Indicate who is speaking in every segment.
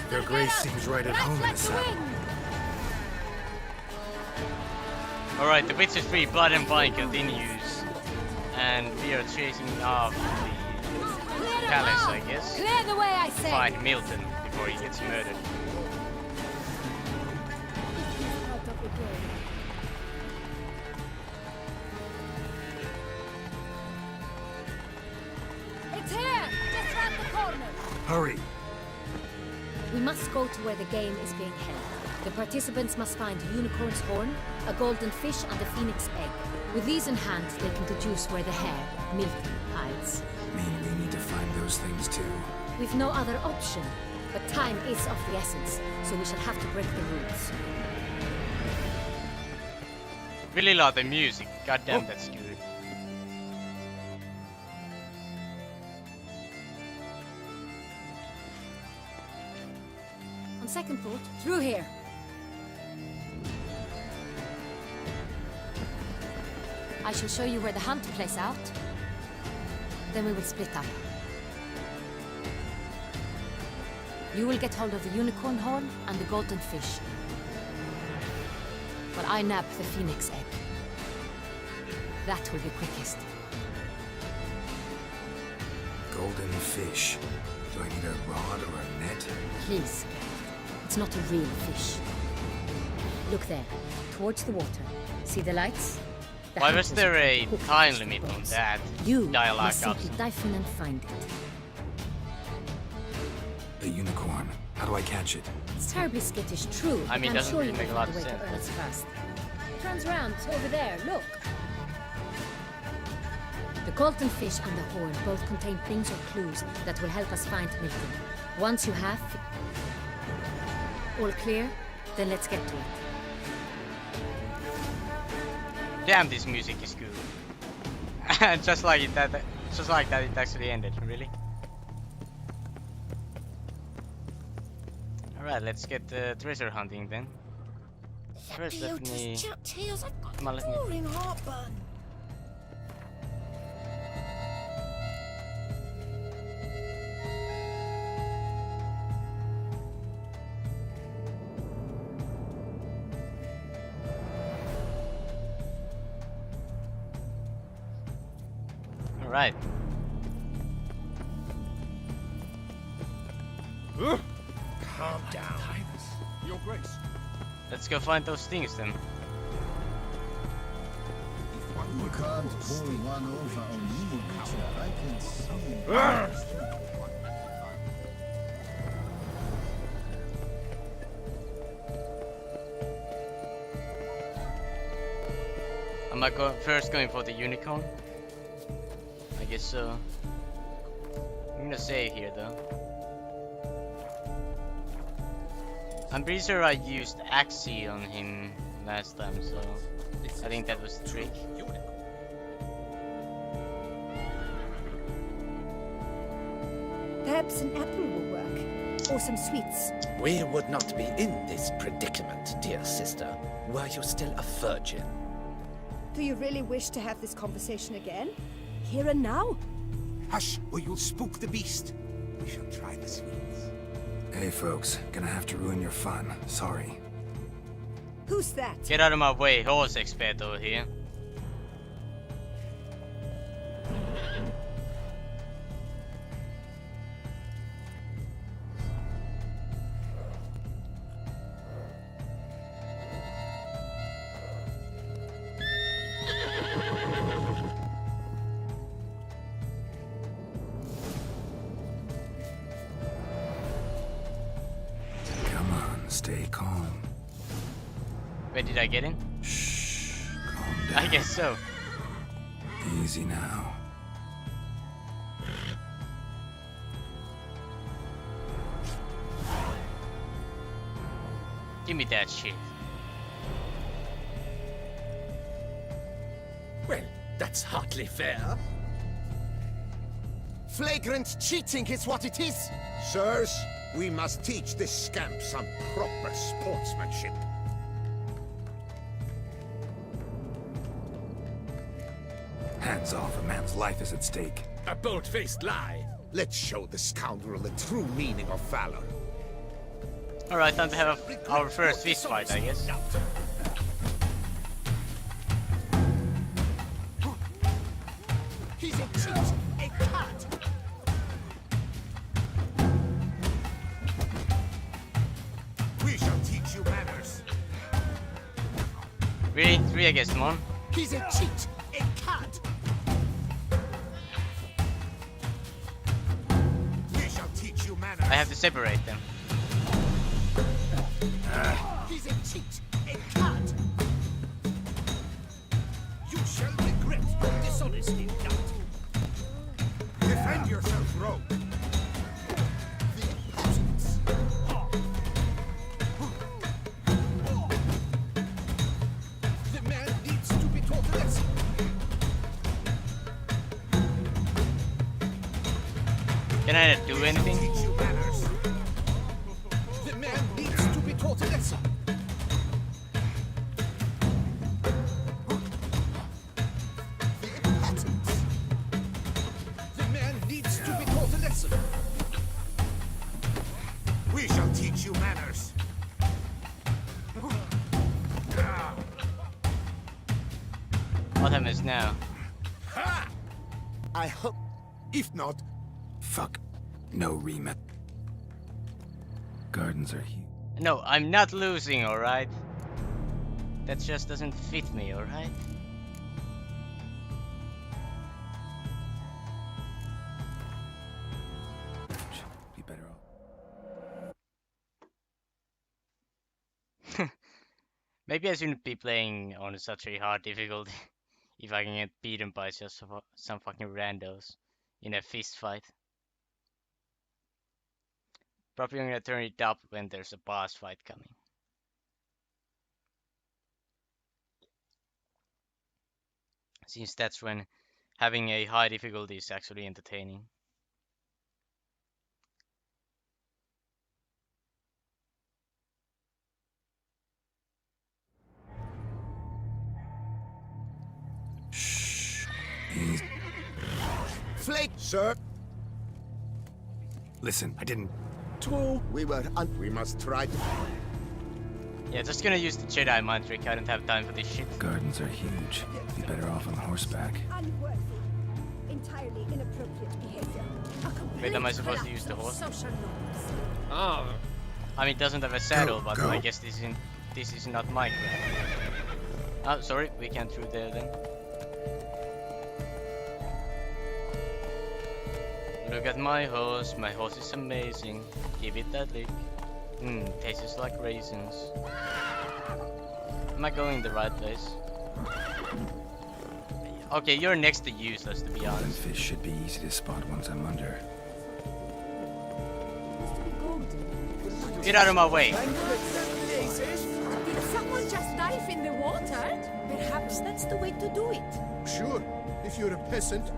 Speaker 1: Their grace seems right at home in the saddle.
Speaker 2: Alright, the Witcher 3 Blood and Wine continues. And we are chasing off the palace, I guess.
Speaker 3: Clear the way, I say.
Speaker 2: Find Milton before he gets murdered.
Speaker 3: It's here! Just round the corner!
Speaker 1: Hurry!
Speaker 3: We must go to where the game is being held. The participants must find a unicorn's horn, a golden fish, and a phoenix egg. With these in hand, they can deduce where the hare, Milton, hides.
Speaker 1: Mean we need to find those things too.
Speaker 3: We've no other option, but time is of the essence, so we shall have to break the rules.
Speaker 2: Really love the music. Goddamn, that's good.
Speaker 3: On second thought, through here. I shall show you where the hunt plays out. Then we will split up. You will get hold of the unicorn horn and the golden fish. But I nab the phoenix egg. That will be quickest.
Speaker 1: Golden fish. Do I need a rod or a net?
Speaker 3: Please. It's not a real fish. Look there, towards the water. See the lights? The
Speaker 2: Why
Speaker 3: hunt
Speaker 2: was there a
Speaker 3: hooked
Speaker 2: time
Speaker 3: to
Speaker 2: limit on
Speaker 3: boats.
Speaker 2: that
Speaker 3: You
Speaker 2: dialogue?
Speaker 3: must simply dive in and find it.
Speaker 1: The unicorn. How do I catch it?
Speaker 3: It's terribly skittish, true.
Speaker 2: I mean,
Speaker 3: but I'm
Speaker 2: doesn't
Speaker 3: sure
Speaker 2: really
Speaker 3: you
Speaker 2: make
Speaker 3: will
Speaker 2: a lot
Speaker 3: find a
Speaker 2: of
Speaker 3: way to
Speaker 2: sense.
Speaker 3: earn its fast. Turns round, over there, look. The golden fish and the horn both contain things or clues that will help us find Milton. Once you have all clear, then let's get to it.
Speaker 2: Damn, this music is good. just like that, it actually ended. Really. All right, let's get treasure hunting then. First, let me. Come on, let me.
Speaker 4: heartburn.
Speaker 2: All right.
Speaker 4: Calm down.
Speaker 5: Your Grace.
Speaker 2: Let's go find those things then.
Speaker 6: You can't pull one over on me, Witcher. I can see.
Speaker 2: Am I first going for the unicorn? I guess so. I'm gonna save here though. I'm pretty sure I used Axie on him last time, so I think that was the trick.
Speaker 7: Perhaps an apple will work, or some sweets.
Speaker 4: We would not be in this predicament, dear sister, were you still a virgin.
Speaker 7: Do you really wish to have this conversation again? Here and now?
Speaker 5: Hush, or you'll spook the beast. We shall try the sweets.
Speaker 1: Hey folks, gonna have to ruin your fun. Sorry.
Speaker 7: Who's that?
Speaker 2: Get out of my way, horse expert over here.
Speaker 1: Come on, stay calm.
Speaker 2: Where did I get in?
Speaker 1: Shh, calm down.
Speaker 2: I guess so.
Speaker 1: Easy now.
Speaker 2: Give me that shit.
Speaker 4: Well, that's hardly fair.
Speaker 5: Flagrant cheating is what it is. Sirs, we must teach this scamp some proper sportsmanship.
Speaker 1: Hands off, a man's life is at stake.
Speaker 4: A bold-faced lie.
Speaker 5: Let's show the scoundrel the true meaning of valor.
Speaker 2: Alright, time to have our first fist fight, I guess.
Speaker 5: He's a cheat, a cat. We shall teach you manners.
Speaker 2: Really? 3 against 1?
Speaker 5: He's a cheat, a cat. We shall teach you manners.
Speaker 2: I have to separate them.
Speaker 5: He's a cheat, a cat. You shall regret your dishonesty, cat. Defend yourself, rogue. The peasants. The man needs to be taught a lesson.
Speaker 2: Can I do anything?
Speaker 5: Teach you manners. The man needs to be taught a lesson. The peasants. The man needs to be taught a lesson. We shall teach you manners.
Speaker 2: What happens now?
Speaker 5: Ha! I hope. If not,
Speaker 1: Fuck. No rematch. Gardens are huge.
Speaker 2: No, I'm not losing, alright? That just doesn't fit me, alright?
Speaker 1: Be better off.
Speaker 2: Maybe I shouldn't be playing on such a hard difficulty if I can get beaten by just some fucking randos in a fist fight. Probably gonna turn it up when there's a boss fight coming. Since that's when having a high difficulty is actually entertaining.
Speaker 5: Flake, sir.
Speaker 1: Listen, I didn't.
Speaker 5: We must try to.
Speaker 2: Yeah, just gonna use the Jedi mind trick. I don't have time for this shit.
Speaker 1: Gardens are huge. Be better off on horseback.
Speaker 7: Unworthy. Entirely inappropriate behavior. A complete
Speaker 2: Wait, am I supposed to use the
Speaker 7: collapse
Speaker 2: horse?
Speaker 7: of social norms.
Speaker 2: Oh. I mean, it doesn't have a saddle,
Speaker 1: Go,
Speaker 2: but
Speaker 1: go.
Speaker 2: I guess this is not Minecraft. Oh, sorry, we can't through there then. Look at my horse is amazing. Give it that lick. Tastes like raisins. Am I going the right place? Okay, you're next to useless, to be
Speaker 1: Golden
Speaker 2: honest.
Speaker 1: fish should be easy to spot once I'm under.
Speaker 2: Get out of my way.
Speaker 7: Did someone just dive in the water? Perhaps that's the way to do it.
Speaker 5: Sure, if you're a peasant.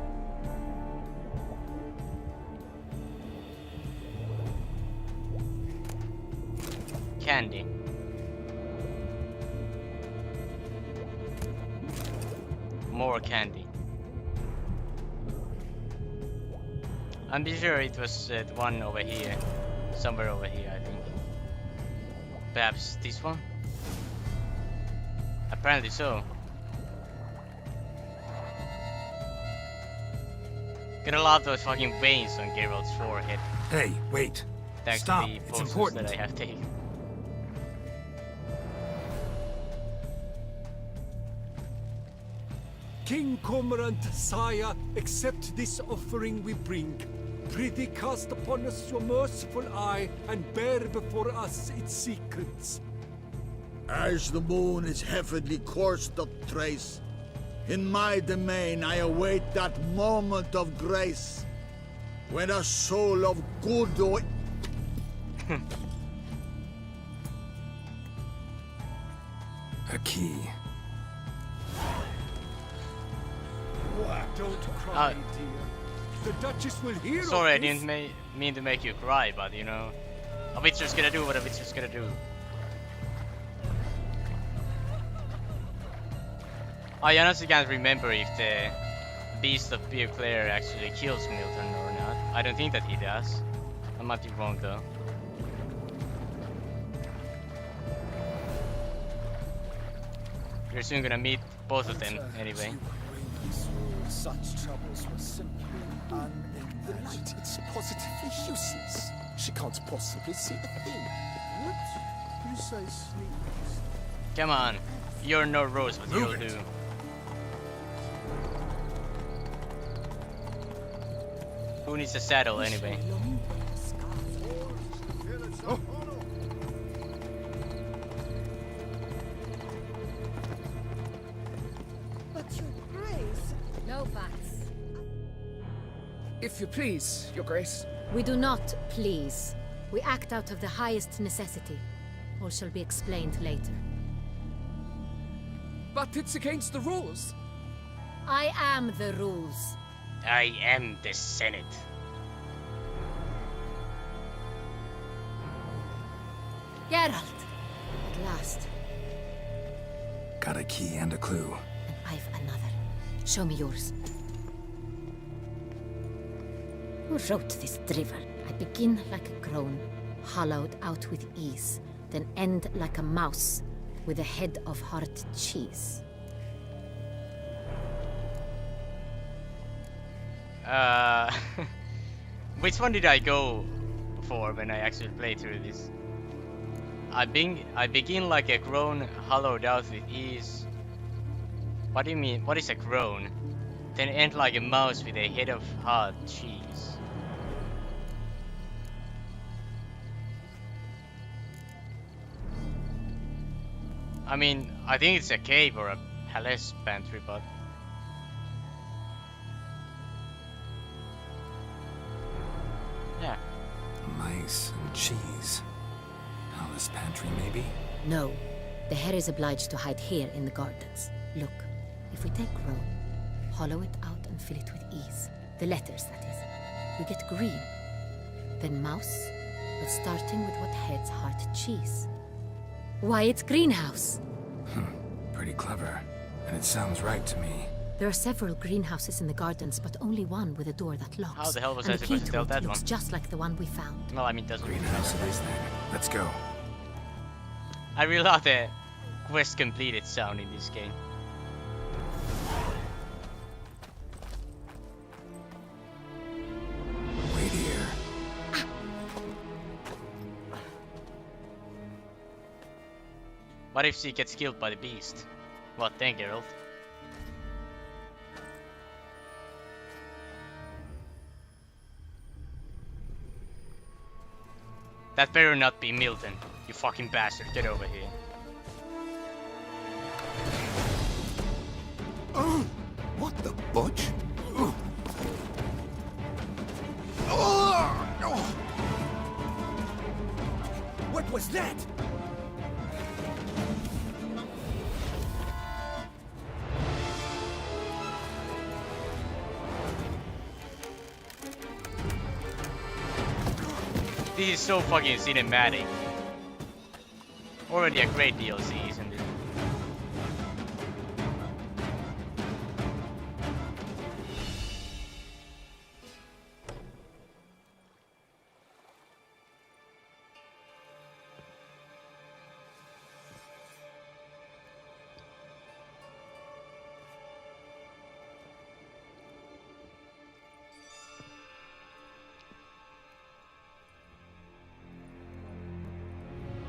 Speaker 2: Candy. More candy. I'm pretty sure it was the one over here. Somewhere over here, I think. Perhaps this one? Apparently so. Gonna love those fucking veins on Geralt's forehead.
Speaker 1: Hey, wait.
Speaker 2: Thanks
Speaker 1: Stop.
Speaker 2: to the
Speaker 1: It's
Speaker 2: potions
Speaker 1: important.
Speaker 2: that I have taken.
Speaker 8: King Cormorant, sire, accept this offering we bring. Prithee cast upon us your merciful eye, and bear before us its secrets.
Speaker 6: As the moon is heavenly course doth trace, in my domain I await that moment of grace, when a soul of good
Speaker 1: A key.
Speaker 8: Don't cry, dear. The Duchess will hear
Speaker 2: Sorry, I
Speaker 8: of this.
Speaker 2: didn't mean to make you cry, but you know, a witcher's gonna do what a witcher's gonna do. I honestly can't remember if the Beast of Beauclair actually kills Milton or not. I don't think that he does. I might be wrong though. We're soon gonna meet both of them anyway.
Speaker 4: Such troubles were simply unimaginable. The light, it's positively useless. She can't possibly see a thing.
Speaker 6: What? You say sleep?
Speaker 2: Come on, you're no Rose, but you'll
Speaker 1: Move it.
Speaker 2: do. Who needs a saddle anyway?
Speaker 7: But your grace...
Speaker 3: No bats.
Speaker 9: If you please, Your Grace.
Speaker 3: We do not please. We act out of the highest necessity. All shall be explained later.
Speaker 9: But it's against the rules.
Speaker 3: I am the rules.
Speaker 2: I am the Senate.
Speaker 3: Geralt! At last.
Speaker 1: Got a key and a clue.
Speaker 3: And I've another. Show me yours. Who wrote this drivel? I begin like a crone, hollowed out with ease, then end like a mouse, with a head of hard cheese.
Speaker 2: Which one did I go for when I actually played through this? I begin like a crone, hollowed out with ease. What do you mean? What is a crone? Then end like a mouse with a head of hard cheese. I mean, I think it's a cave or a palace pantry, but yeah.
Speaker 1: Mice and cheese. Palace pantry, maybe?
Speaker 3: No, the hare is obliged to hide here in the gardens. Look, if we take Rome, hollow it out and fill it with ease, the letters, that is, we get green. Then mouse, but starting with what heads heart cheese. Why, it's greenhouse!
Speaker 1: Pretty clever. And it sounds right to me.
Speaker 3: There are several greenhouses in the gardens, but only one with a door that locks.
Speaker 2: How the hell was
Speaker 3: and
Speaker 2: I
Speaker 3: the
Speaker 2: supposed
Speaker 3: key
Speaker 2: to tell
Speaker 3: it
Speaker 2: that
Speaker 3: looks
Speaker 2: one?
Speaker 3: just like the one we found.
Speaker 2: Well, I mean, doesn't really
Speaker 1: Greenhouse
Speaker 2: matter.
Speaker 1: it is then. Let's go.
Speaker 2: I really love the quest completed sound in this game.
Speaker 1: Wait here.
Speaker 2: What if she gets killed by the beast? What then, Geralt? That better not be Milton, you fucking bastard. Get over here.
Speaker 5: What the butch?
Speaker 4: What was that?
Speaker 2: This is so fucking cinematic. Already a great DLC, isn't it?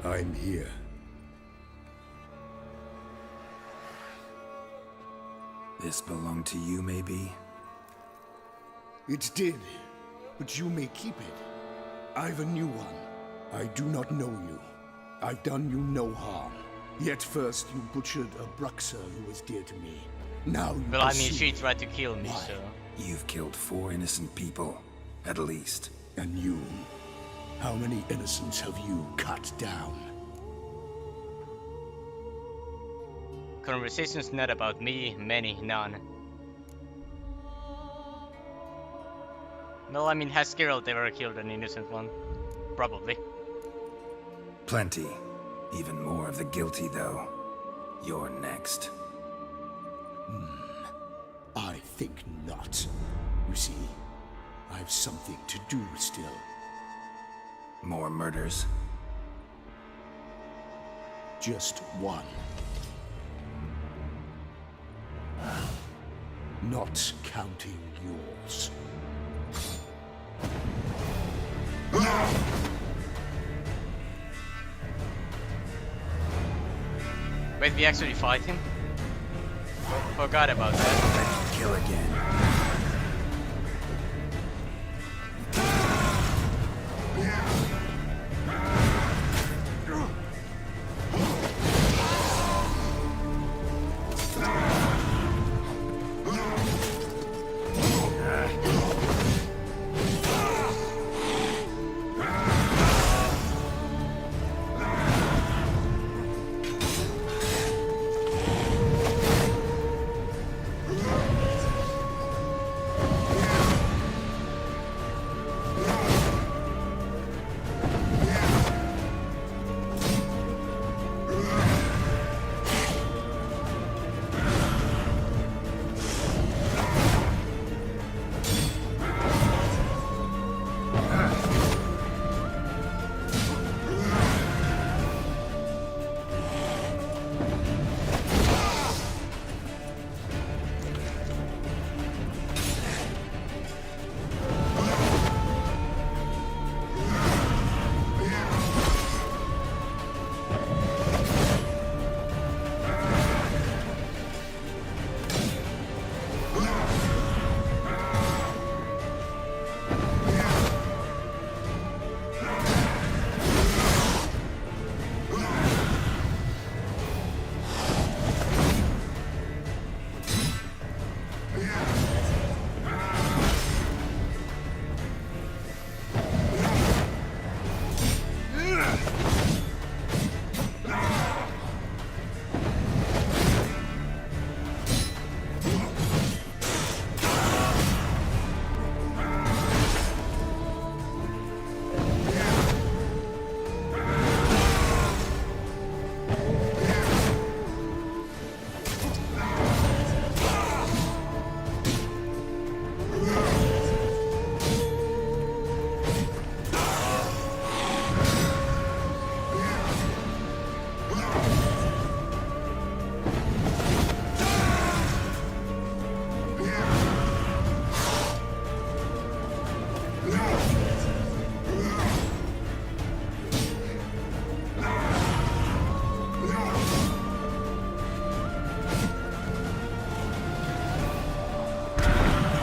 Speaker 5: I'm here.
Speaker 1: This belonged to you, maybe?
Speaker 10: It did, but you may keep it. I've a new one. I do not know you. I've done you no harm. Yet first you butchered a Bruxer who was dear to me. Now you
Speaker 2: Well, I mean,
Speaker 10: pursue
Speaker 2: she tried to kill me,
Speaker 10: Why?
Speaker 2: so...
Speaker 1: You've killed 4 innocent people, at least.
Speaker 10: And you? How many innocents have you cut down?
Speaker 2: Conversation's not about me, many, none. Well, I mean, has Geralt ever killed an innocent one? Probably.
Speaker 1: Plenty. Even more of the guilty, though. You're next.
Speaker 10: I think not. You see, I've something to do still.
Speaker 1: More murders?
Speaker 10: Just one. not counting yours.
Speaker 2: Wait, we actually fight him? Forgot about that.
Speaker 1: Kill again.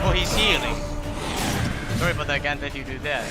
Speaker 2: Oh, he's healing. Sorry, but I can't let you do that.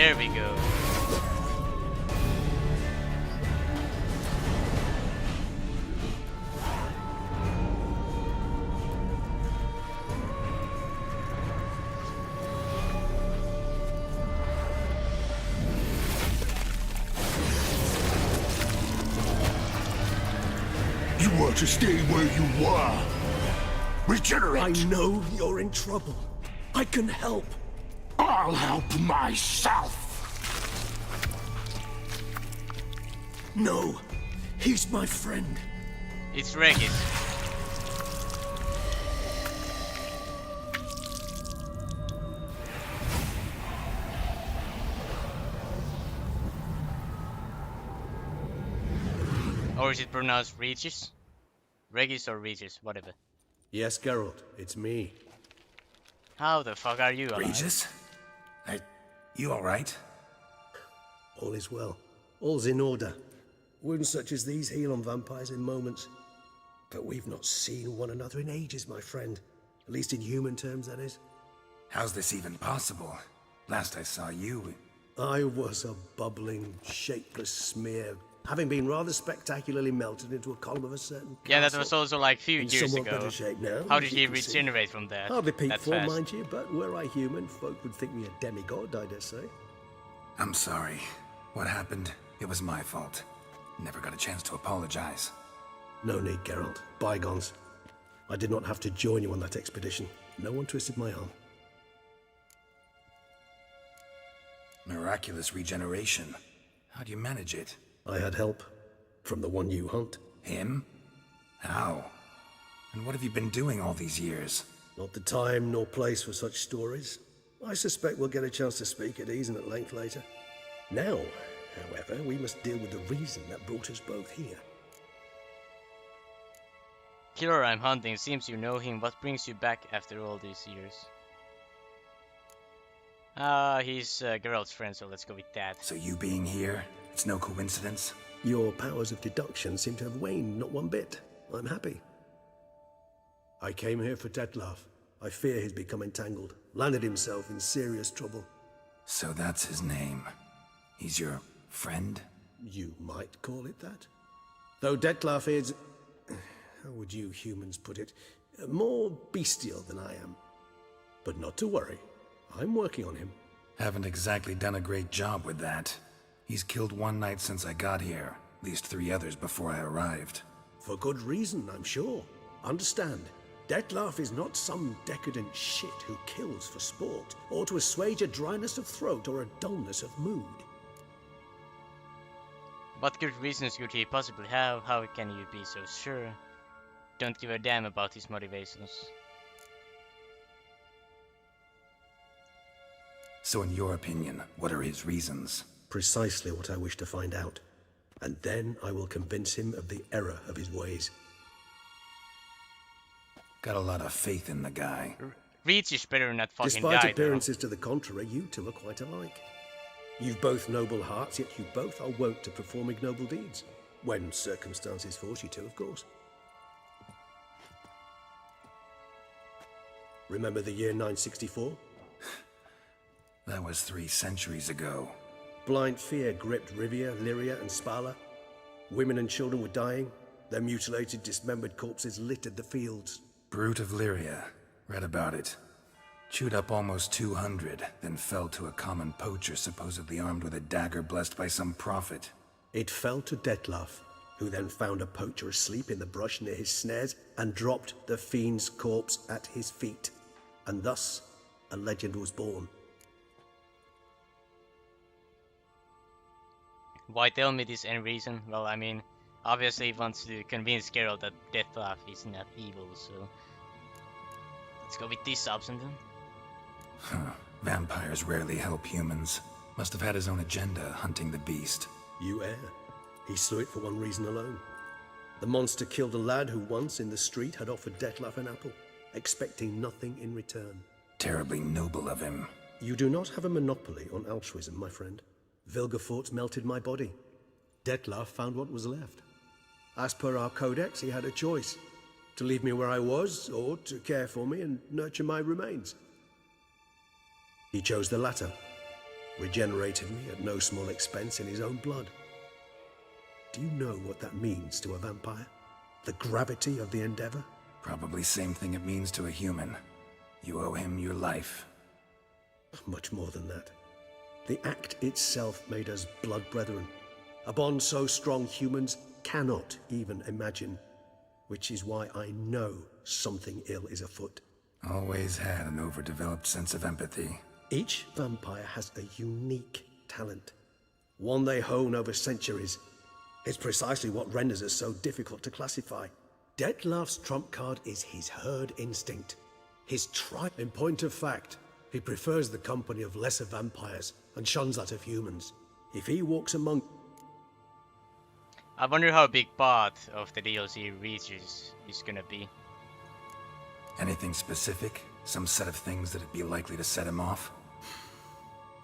Speaker 2: There we go.
Speaker 10: You want to stay where you are. Regenerate!
Speaker 8: I know you're in trouble.
Speaker 10: I can help. I'll help myself. No, he's my friend.
Speaker 2: It's Regis. Or is it pronounced Regis? Regis or Regis, whatever.
Speaker 11: Yes, Geralt, it's me.
Speaker 2: How the fuck are you alive?
Speaker 1: Regis? You alright?
Speaker 11: All is well. All's in order. Wounds such as these heal on vampires in moments. But we've not seen one another in ages, my friend. At least in human terms, that is.
Speaker 1: How's this even possible? Last I saw you...
Speaker 11: I was a bubbling, shapeless smear, having been rather spectacularly melted into a column of a certain castle.
Speaker 2: Yeah, that was also like a few
Speaker 11: In
Speaker 2: years
Speaker 11: somewhat
Speaker 2: ago.
Speaker 11: better shape now,
Speaker 2: How
Speaker 11: as
Speaker 2: did
Speaker 11: you
Speaker 2: he
Speaker 11: can see.
Speaker 2: regenerate from that?
Speaker 11: Hardly peak
Speaker 2: that
Speaker 11: form,
Speaker 2: fast?
Speaker 11: mind you, but were I human, folk would think me a demigod, I dare say.
Speaker 1: I'm sorry. What happened? It was my fault. Never got a chance to apologize.
Speaker 11: No need, Geralt. Bygones. I did not have to join you on that expedition. No one twisted my arm.
Speaker 1: Miraculous regeneration. How do you manage it?
Speaker 11: I had help. From the one you hunt.
Speaker 1: Him? How? And what have you been doing all these years?
Speaker 11: Not the time nor place for such stories. I suspect we'll get a chance to speak at ease and at length later. Now, however, we must deal with the reason that brought us both here.
Speaker 2: Killer I'm hunting, seems you know him. What brings you back after all these years? He's Geralt's friend, so let's go with that.
Speaker 1: So you being here, it's no coincidence?
Speaker 11: Your powers of deduction seem to have waned not one bit. I'm happy. I came here for Detlaf. I fear he's become entangled, landed himself in serious trouble.
Speaker 1: So that's his name. He's your friend?
Speaker 11: You might call it that. Though Detlaf is... how would you humans put it? More bestial than I am. But not to worry. I'm working on him.
Speaker 1: Haven't exactly done a great job with that. He's killed one knight since I got here. At least 3 others before I arrived.
Speaker 11: For good reason, I'm sure. Understand, Detlaf is not some decadent shit who kills for sport, or to assuage a dryness of throat or a dullness of mood.
Speaker 2: What good reasons could he possibly have? How can you be so sure? Don't give a damn about his motivations.
Speaker 1: So in your opinion, what are his reasons?
Speaker 11: Precisely what I wish to find out. And then I will convince him of the error of his ways.
Speaker 1: Got a lot of faith in the guy.
Speaker 2: Reach is better than that fucking
Speaker 11: Despite
Speaker 2: guy,
Speaker 11: appearances to the contrary, you two are quite alike. You've both noble hearts, yet you both are wont to perform ignoble deeds. When circumstances force you to, of course. Remember the year 964?
Speaker 1: That was 3 centuries ago.
Speaker 11: Blind fear gripped Rivia, Lyria, and Spala. Women and children were dying. Their mutilated, dismembered corpses littered the fields.
Speaker 1: Brute of Lyria. Read about it. Chewed up almost 200, then fell to a common poacher supposedly armed with a dagger blessed by some prophet.
Speaker 11: It fell to Detlaf, who then found a poacher asleep in the brush near his snares and dropped the fiend's corpse at his feet. And thus, a legend was born.
Speaker 2: Why tell me this any reason? Well, I mean, obviously he wants to convince Geralt that Detlaf is not evil, so... Let's go with this option then.
Speaker 1: Huh. Vampires rarely help humans. Must have had his own agenda, hunting the beast.
Speaker 11: You err. He slew it for one reason alone. The monster killed a lad who once, in the street, had offered Detlaf an apple, expecting nothing in return.
Speaker 1: Terribly noble of him.
Speaker 11: You do not have a monopoly on altruism, my friend. Vilgefortz melted my body. Detlaf found what was left. As per our codex, he had a choice. To leave me where I was, or to care for me and nurture my remains. He chose the latter. Regenerated me at no small expense in his own blood. Do you know what that means to a vampire? The gravity of the endeavor?
Speaker 1: Probably same thing it means to a human. You owe him your life.
Speaker 11: Much more than that. The act itself made us blood brethren. A bond so strong humans cannot even imagine. Which is why I know something ill is afoot.
Speaker 1: Always had an overdeveloped sense of empathy.
Speaker 11: Each vampire has a unique talent, one they hone over centuries. It's precisely what renders us so difficult to classify. Detlef's trump card is his herd instinct, his tribe. In point of fact, he prefers the company of lesser vampires and shuns that of humans. If he walks among...
Speaker 2: I wonder how big part of the DLC Reaches is gonna be.
Speaker 1: Anything specific? Some set of things that'd be likely to set him off?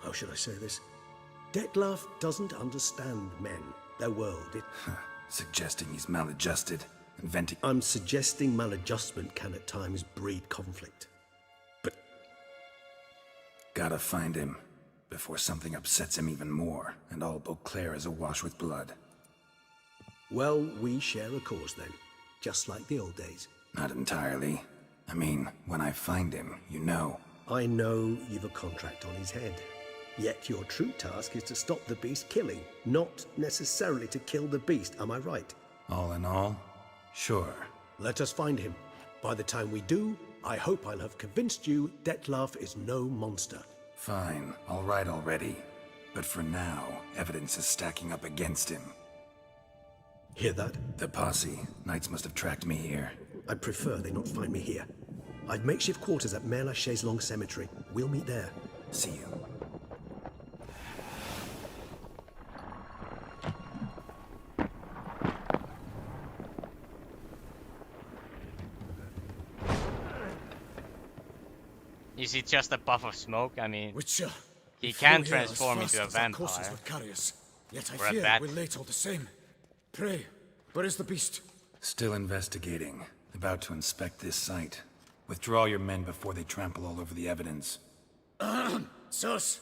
Speaker 11: How should I say this? Detlef doesn't understand men, their world.
Speaker 1: Suggesting he's maladjusted, inventing...
Speaker 11: I'm suggesting maladjustment can at times breed conflict. But...
Speaker 1: Gotta find him, before something upsets him even more, and all Beauclair is awash with blood.
Speaker 11: Well, we share a cause then, just like the old days.
Speaker 1: Not entirely. I mean, when I find him, you know.
Speaker 11: I know you've a contract on his head. Yet your true task is to stop the beast killing, not necessarily to kill the beast, am I right?
Speaker 1: All in all, sure.
Speaker 11: Let us find him. By the time we do, I hope I'll have convinced you Detlef is no monster.
Speaker 1: Fine, all right already. But for now, evidence is stacking up against him.
Speaker 11: Hear that?
Speaker 1: The posse. Knights must have tracked me here.
Speaker 11: I'd prefer they not find me here. I've makeshift quarters at Mère Lachaise Long Cemetery. We'll meet there.
Speaker 1: See you.
Speaker 2: Is it just a puff of smoke? I mean,
Speaker 4: Witcher,
Speaker 2: he can transform into a vampire.
Speaker 4: Yet I
Speaker 2: Or a
Speaker 4: fear
Speaker 2: bat.
Speaker 4: we're late all the same. Pray, where is the beast?
Speaker 1: Still investigating. About to inspect this site. Withdraw your men before they trample all over the evidence.
Speaker 4: Sus!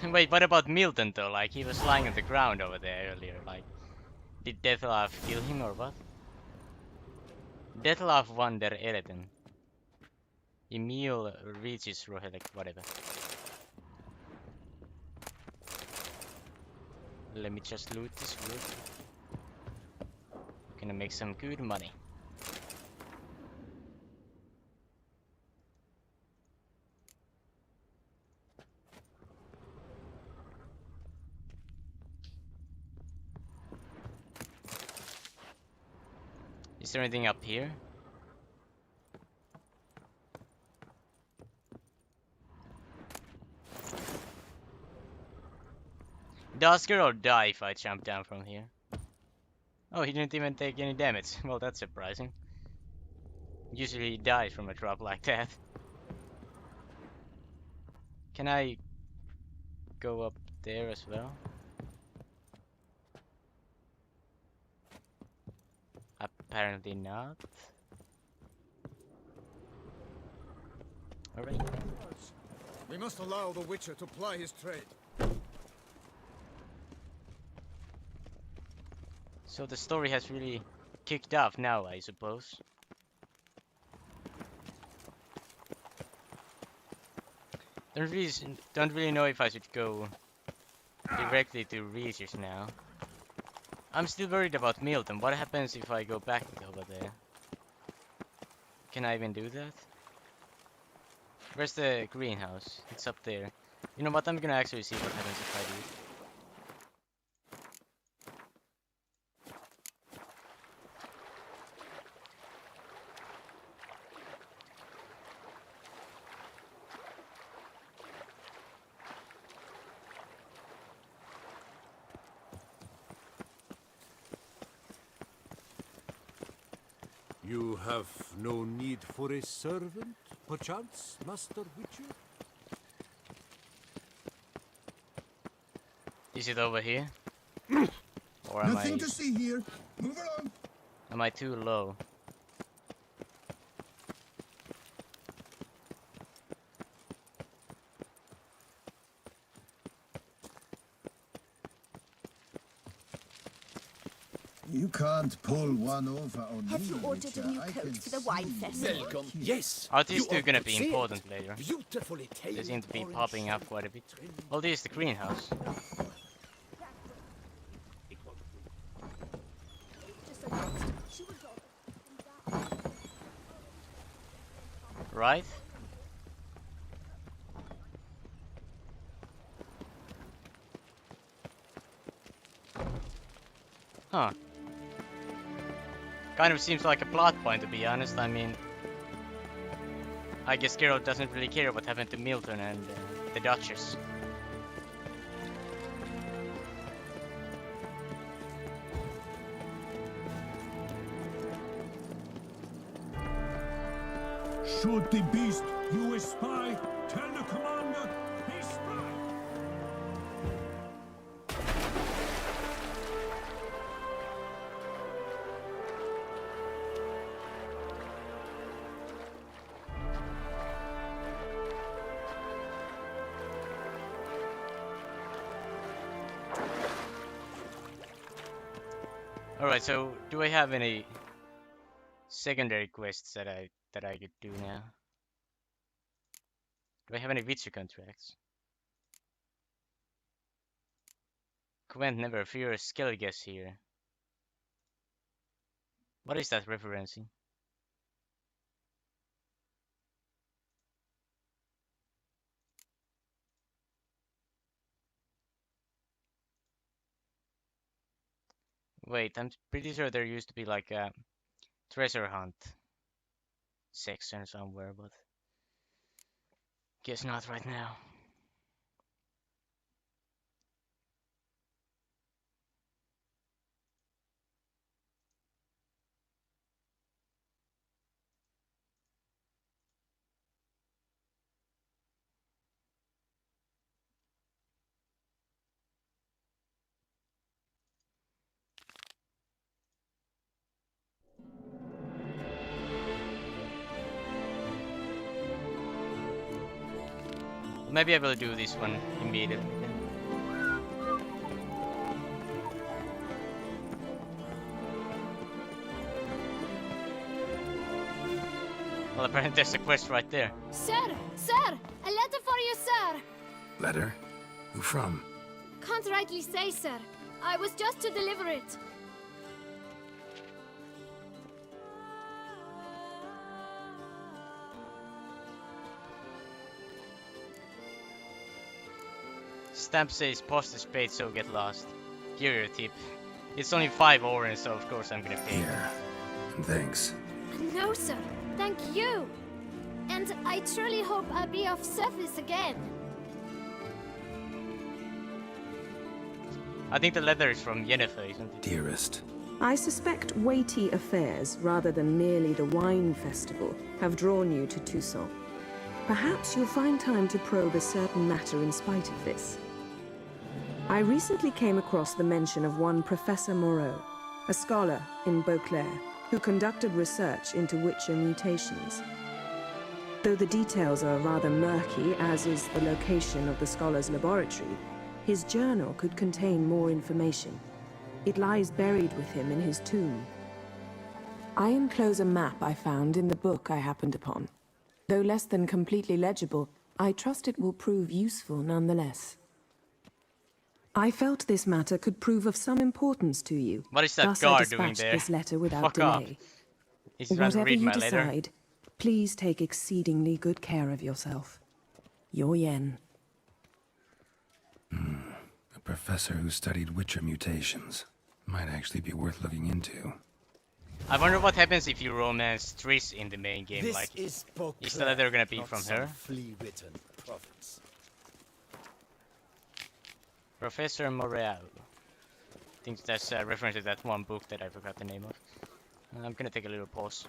Speaker 2: Wait, what about Milton though? Like, he was lying on the ground over there earlier. Like, did Detlef kill him or what? Detlef van der Erden. Emil reaches Rohelek, whatever. Let me just loot this wood. Gonna make some good money. Is there anything up here? Does girl die if I jump down from here? Oh, he didn't even take any damage. Well, that's surprising. Usually he dies from a drop like that. Can I go up there as well? Apparently not. Alright.
Speaker 4: We must allow the Witcher to ply his trade.
Speaker 2: So the story has really kicked off now, I suppose. Don't really know if I should go directly to Regis now. I'm still worried about Milton. What happens if I go back over there? Can I even do that? Where's the greenhouse? It's up there. You know what? I'm gonna actually see what happens if I do.
Speaker 8: You have no need for a servant, perchance, Master Witcher?
Speaker 2: Is it over here? Or
Speaker 6: Nothing to see here. Move along.
Speaker 2: Am I too low?
Speaker 6: You can't pull one over on
Speaker 7: Have
Speaker 6: me,
Speaker 7: you ordered a
Speaker 6: Witcher.
Speaker 7: new
Speaker 6: I
Speaker 7: coat
Speaker 6: can
Speaker 7: for the
Speaker 6: see
Speaker 7: wine
Speaker 6: you
Speaker 7: festival?
Speaker 6: are cute.
Speaker 10: Yes.
Speaker 2: Are these
Speaker 10: you
Speaker 2: two
Speaker 10: ought
Speaker 2: gonna
Speaker 10: to
Speaker 2: be
Speaker 10: see it.
Speaker 2: important later?
Speaker 10: Beautifully
Speaker 2: They
Speaker 10: tailored
Speaker 2: seem to be
Speaker 10: orange
Speaker 2: popping up quite a bit. Well, this is the greenhouse.
Speaker 7: Just a ghost. She was all
Speaker 2: right? Huh. Kind of seems like a plot point, to be honest. I mean, I guess Geralt doesn't really care what happened to Milton and the Duchess.
Speaker 8: Should the beast you espy, tell the commander he spy.
Speaker 2: Alright, so do I have any secondary quests that I could do now? Do I have any Witcher contracts? Gwent never fears Skellige here. What is that referencing? Wait, I'm pretty sure there used to be like a treasure hunt section somewhere, but guess not right now. Maybe I will do this one immediately then. Well, apparently there's a quest right there.
Speaker 3: Sir! Sir! A letter for you, sir!
Speaker 1: Letter? Who from?
Speaker 3: Can't rightly say, sir. I was just to deliver it.
Speaker 2: Stamp says post is paid, so get lost. Here your tip. It's only 5 orange, so of course I'm gonna pay.
Speaker 1: Here. And thanks.
Speaker 3: No, sir. Thank you. And I truly hope I'll be of service again.
Speaker 2: I think the letter is from Yennefer, isn't it?
Speaker 1: Dearest.
Speaker 12: I suspect weighty affairs, rather than merely the wine festival, have drawn you to Toussaint. Perhaps you'll find time to probe a certain matter in spite of this. I recently came across the mention of one Professor Moreau, a scholar in Beauclair, who conducted research into Witcher mutations. Though the details are rather murky, as is the location of the scholar's laboratory, his journal could contain more information. It lies buried with him in his tomb. I enclose a map I found in the book I happened upon. Though less than completely legible, I trust it will prove useful nonetheless. I felt this matter could prove of some importance to you.
Speaker 2: What is that
Speaker 12: Thus
Speaker 2: guard
Speaker 12: I
Speaker 2: doing
Speaker 12: dispatched
Speaker 2: there?
Speaker 12: this letter without
Speaker 2: Fuck off.
Speaker 12: delay.
Speaker 2: He's trying to
Speaker 12: Whatever
Speaker 2: read
Speaker 12: you
Speaker 2: my letter.
Speaker 12: decide, please take exceedingly good care of yourself. Your Yen.
Speaker 1: A professor who studied Witcher mutations. Might actually be worth looking into.
Speaker 2: I wonder what happens if you romance Triss in the main game.
Speaker 4: This
Speaker 2: Like,
Speaker 4: is
Speaker 2: is the letter gonna be
Speaker 4: not
Speaker 2: from
Speaker 4: some
Speaker 2: her?
Speaker 4: flea-bitten province.
Speaker 2: Professor Moreau. I think that's a reference to that one book that I forgot the name of. I'm gonna take a little pause.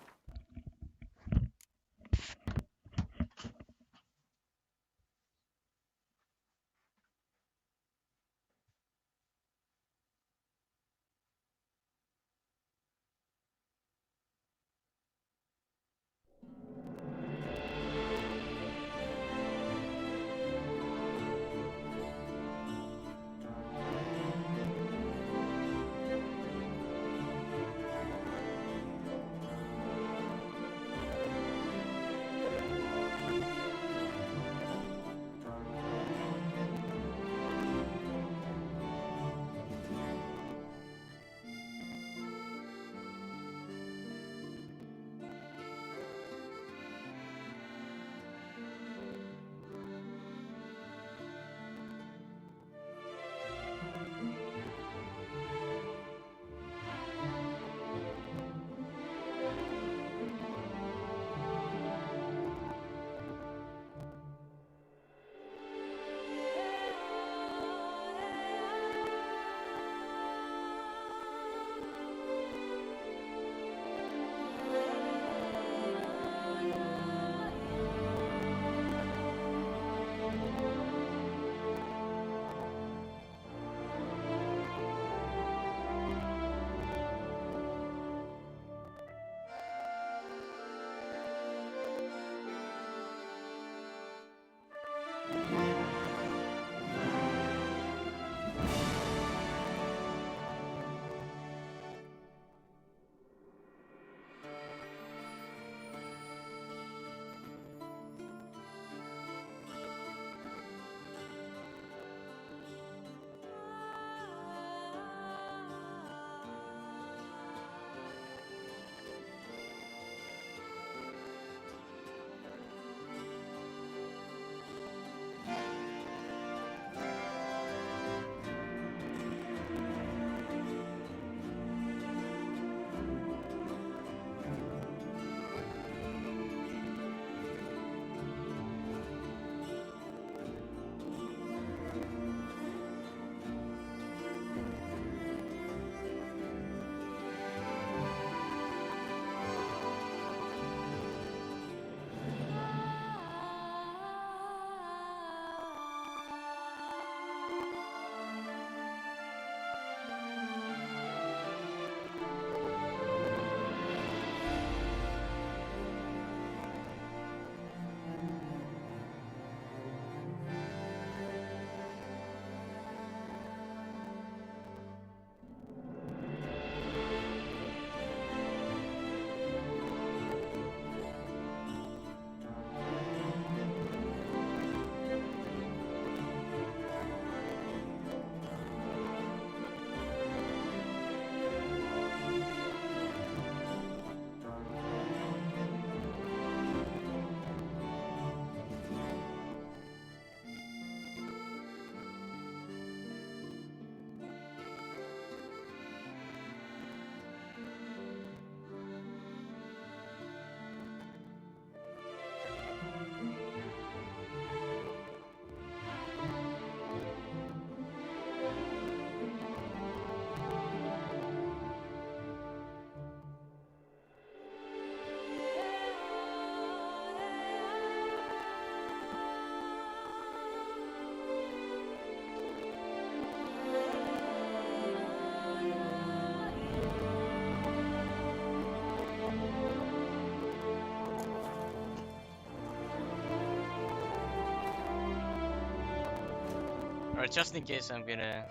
Speaker 2: Alright, just in case, I'm gonna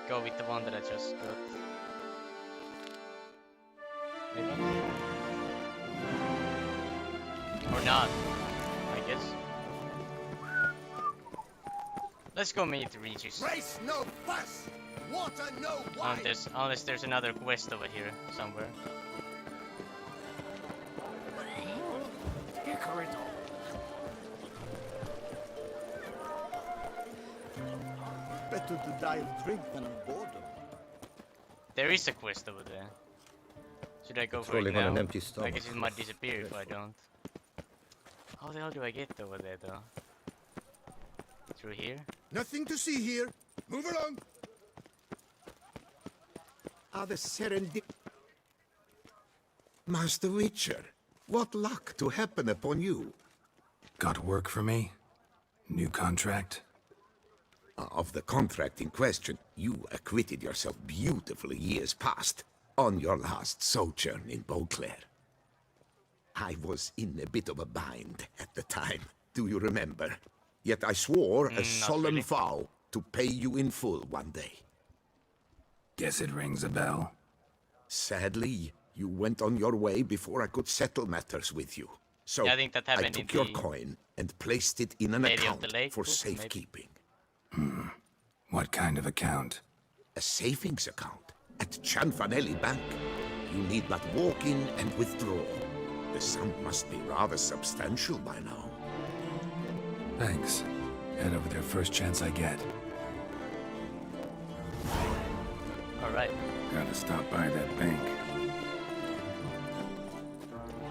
Speaker 2: go with the one that I just got. Maybe? Or not, I guess. Let's go meet Regis.
Speaker 5: Race no fuss! Water no wine!
Speaker 2: Unless there's another quest over here somewhere.
Speaker 4: Better to die of drink than of boredom.
Speaker 2: There is a quest over there. Should I go for
Speaker 13: Rolling
Speaker 2: it
Speaker 13: on
Speaker 2: now?
Speaker 13: an empty stomach.
Speaker 2: I guess it might disappear if I don't. How the hell do I get over there though? Through here?
Speaker 5: Nothing to see here. Move along. The serendip. Master Witcher, what luck to happen upon you.
Speaker 1: Got work for me? New contract?
Speaker 5: Of the contract in question, you acquitted yourself beautifully years past on your last sojourn in Beauclair. I was in a bit of a bind at the time, do you remember? Yet I swore a solemn
Speaker 2: really.
Speaker 5: vow to pay you in full one day.
Speaker 1: Guess it rings a bell.
Speaker 5: Sadly, you went on your way before I could settle matters with you. So
Speaker 2: Yeah, I think that
Speaker 5: I
Speaker 2: happened
Speaker 5: took
Speaker 2: in
Speaker 5: your
Speaker 2: the
Speaker 5: coin and placed it in an
Speaker 2: Lady of
Speaker 5: account
Speaker 2: the Lake
Speaker 5: for
Speaker 2: book, maybe?
Speaker 5: safekeeping.
Speaker 1: What kind of account?
Speaker 5: A savings account at Cianfanelli Bank. You need but walk in and withdraw. The sum must be rather substantial by now.
Speaker 1: Thanks. Head over there first chance I get.
Speaker 2: Alright.
Speaker 1: Gotta stop by that bank.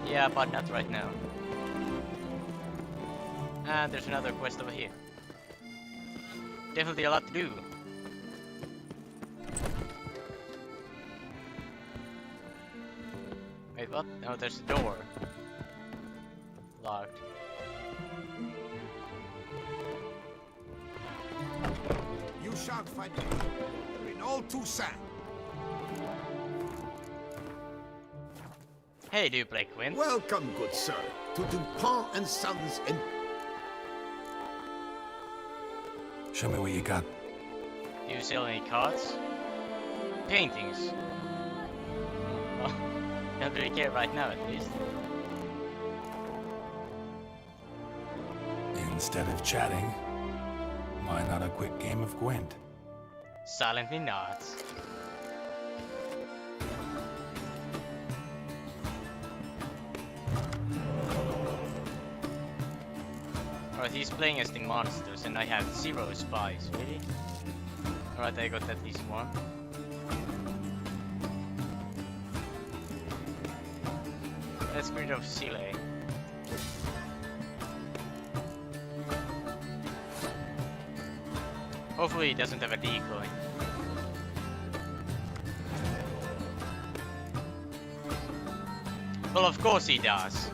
Speaker 2: Yeah, but not right now. And there's another quest over here. Definitely a lot to do. Wait, what? No, there's a door. Locked.
Speaker 5: You shan't find me. In all Toussaint.
Speaker 2: Hey, do you play Quint?
Speaker 5: Welcome, good sir, to Dupont and Sons in...
Speaker 1: Show me what you got.
Speaker 2: Do you sell any cards? Paintings? Oh, don't really care right now, at least.
Speaker 1: Instead of chatting, why not a quick game of Gwent?
Speaker 2: Silently nods. Alright, he's playing as the monsters and I have 0 spies, really? Alright, I got at least one. Let's get rid of Sile. Hopefully he doesn't have a decoy. Well, of course he does.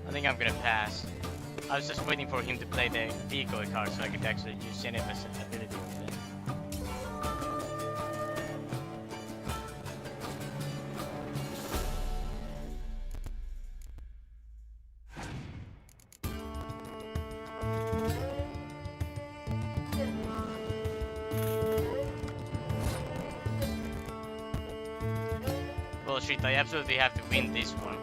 Speaker 2: I think I'm gonna pass. I was just waiting for him to play the decoy card so I could actually use Jennifer's ability with it. Bullshit, I absolutely have to win this one.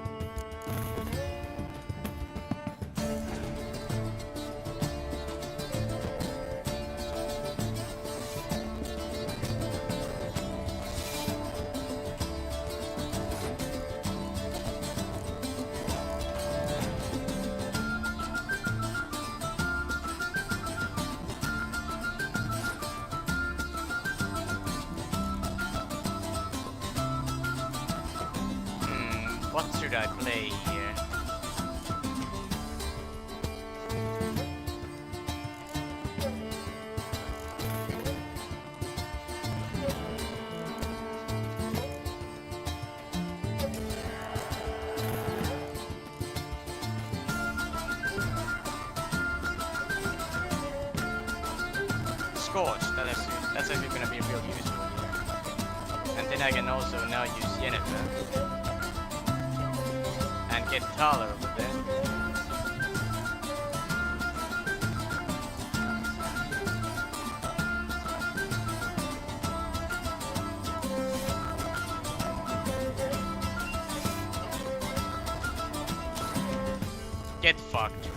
Speaker 2: What should I play here? Scorch, that's actually gonna be real useful here. And then I can also now use Yennefer. And get taller over there. Get fucked.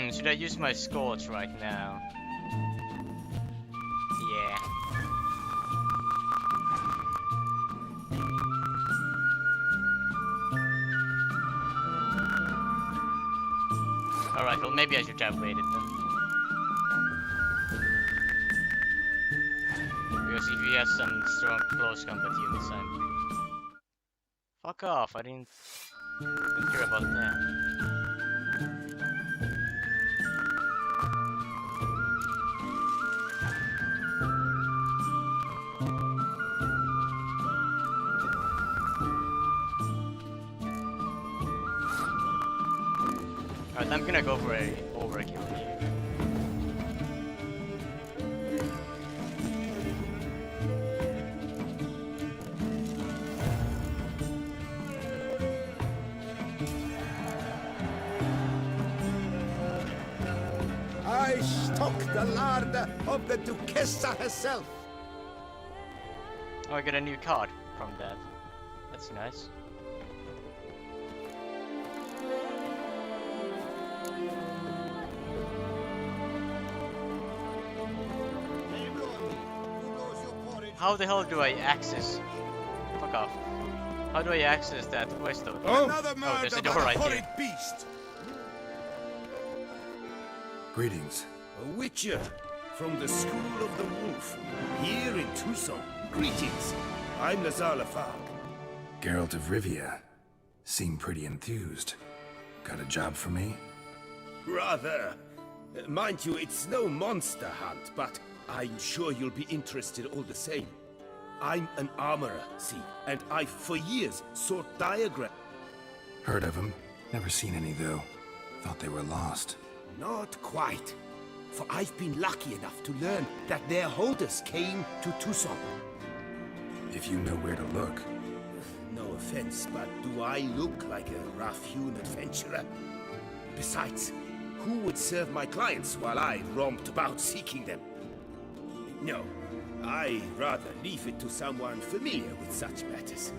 Speaker 2: Should I use my Scorch right now? Yeah. Alright, well maybe I should have waited then. Because if he has some strong close combat units, I'm... Fuck off, I didn't care about that. Alright, I'm gonna go for a overkill here.
Speaker 5: I stock the larder of the Duchessa herself.
Speaker 2: Oh, I got a new card from that. That's nice. How the hell do I access? Fuck off. How do I access that quest over there? Oh, there's a door right here.
Speaker 5: Beast.
Speaker 1: Greetings.
Speaker 13: A witcher from the School of the Wolf, here in Tucson. Greetings. I'm Lazar Lafargue.
Speaker 1: Geralt of Rivia. Seem pretty enthused. Got a job for me?
Speaker 13: Rather. Mind you, it's no monster hunt, but I'm sure you'll be interested all the same. I'm an armorer, see, and I've for years sought diagrams.
Speaker 1: Heard of them. Never seen any, though. Thought they were lost.
Speaker 13: Not quite. For I've been lucky enough to learn that their holders came to Tucson.
Speaker 1: If you know where to look.
Speaker 13: No offense, but do I look like a rough-hewn adventurer? Besides, who would serve my clients while I romped about seeking them? No, I rather leave it to someone familiar with such matters.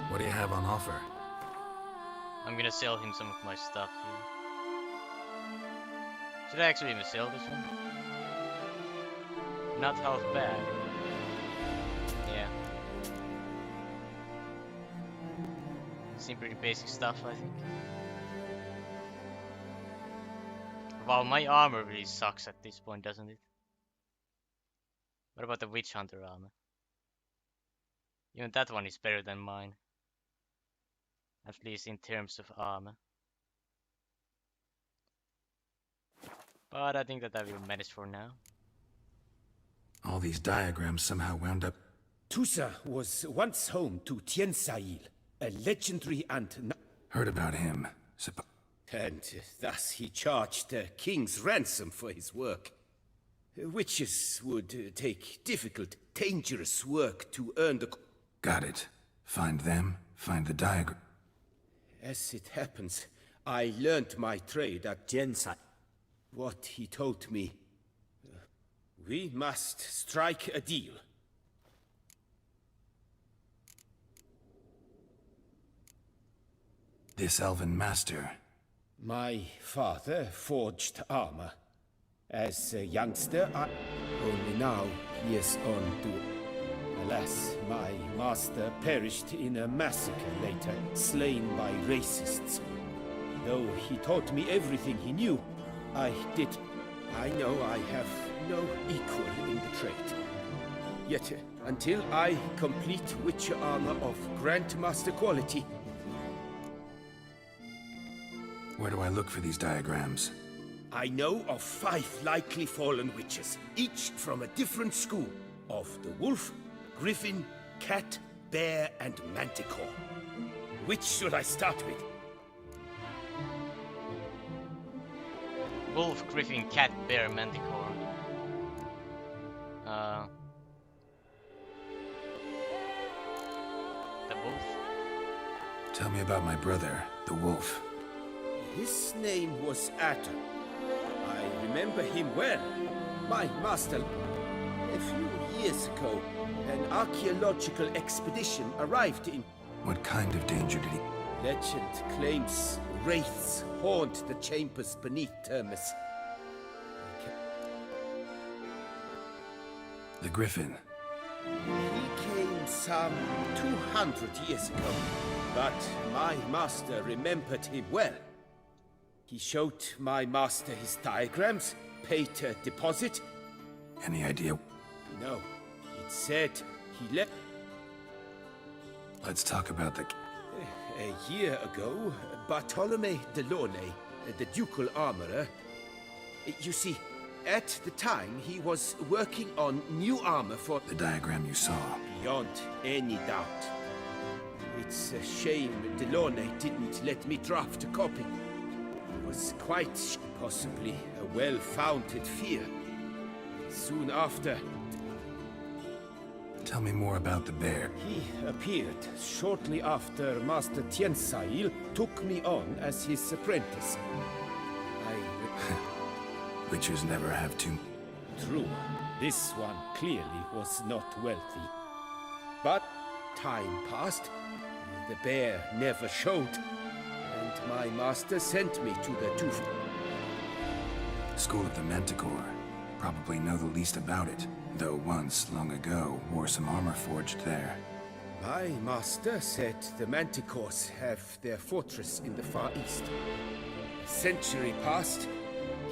Speaker 1: What do you have on offer?
Speaker 2: I'm gonna sell him some of my stuff here. Should I actually even sell this one? Not half bad. Yeah. Seem pretty basic stuff, I think. Wow, my armor really sucks at this point, doesn't it? What about the Witch Hunter armor? Even that one is better than mine. At least in terms of armor. But I think that I will manage for now.
Speaker 1: All these diagrams somehow wound up...
Speaker 13: Tusa was once home to Tiensail, a legendary and...
Speaker 1: Heard about him.
Speaker 13: And thus he charged the king's ransom for his work. Witches would take difficult, dangerous work to earn the...
Speaker 1: Got it. Find them, find the diagram.
Speaker 13: As it happens, I learned my trade at Jensai. What he told me... we must strike a deal.
Speaker 1: This elven master.
Speaker 13: My father forged armor. As a youngster, only now he is on to... Alas, my master perished in a massacre later, slain by racists. Though he taught me everything he knew, I know I have no equal in the trade. Yet, until I complete Witcher armor of Grandmaster quality...
Speaker 1: Where do I look for these diagrams?
Speaker 13: I know of 5 likely fallen witches, each from a different school, of the wolf, griffin, cat, bear, and manticore. Which should I start with?
Speaker 2: Wolf, griffin, cat, bear, manticore. The wolf.
Speaker 1: Tell me about my brother, the wolf.
Speaker 13: His name was Atom. I remember him well. My master... A few years ago, an archaeological expedition arrived in...
Speaker 1: What kind of danger did he...
Speaker 13: Legend claims wraiths haunt the chambers beneath Termus.
Speaker 1: The griffin.
Speaker 13: He came some 200 years ago, but my master remembered him well. He showed my master his diagrams, paid a deposit.
Speaker 1: Any idea?
Speaker 13: No, it said he left.
Speaker 1: Let's talk about the...
Speaker 13: A year ago, Bartolome de Launay, the ducal armorer... You see, at the time he was working on new armor for...
Speaker 1: The diagram you saw.
Speaker 13: Beyond any doubt. It's a shame Delaunay didn't let me draft a copy. It was quite possibly a well-founded fear. Soon after...
Speaker 1: Tell me more about the bear.
Speaker 13: He appeared shortly after Master Tiensail took me on as his apprentice.
Speaker 1: Witchers never have too...
Speaker 13: True. This one clearly was not wealthy. But time passed. The bear never showed. And my master sent me to the Tooth.
Speaker 1: School of the Manticore. Probably know the least about it. Though once, long ago, wore some armor forged there.
Speaker 13: My master said the Manticores have their fortress in the Far East. A century passed.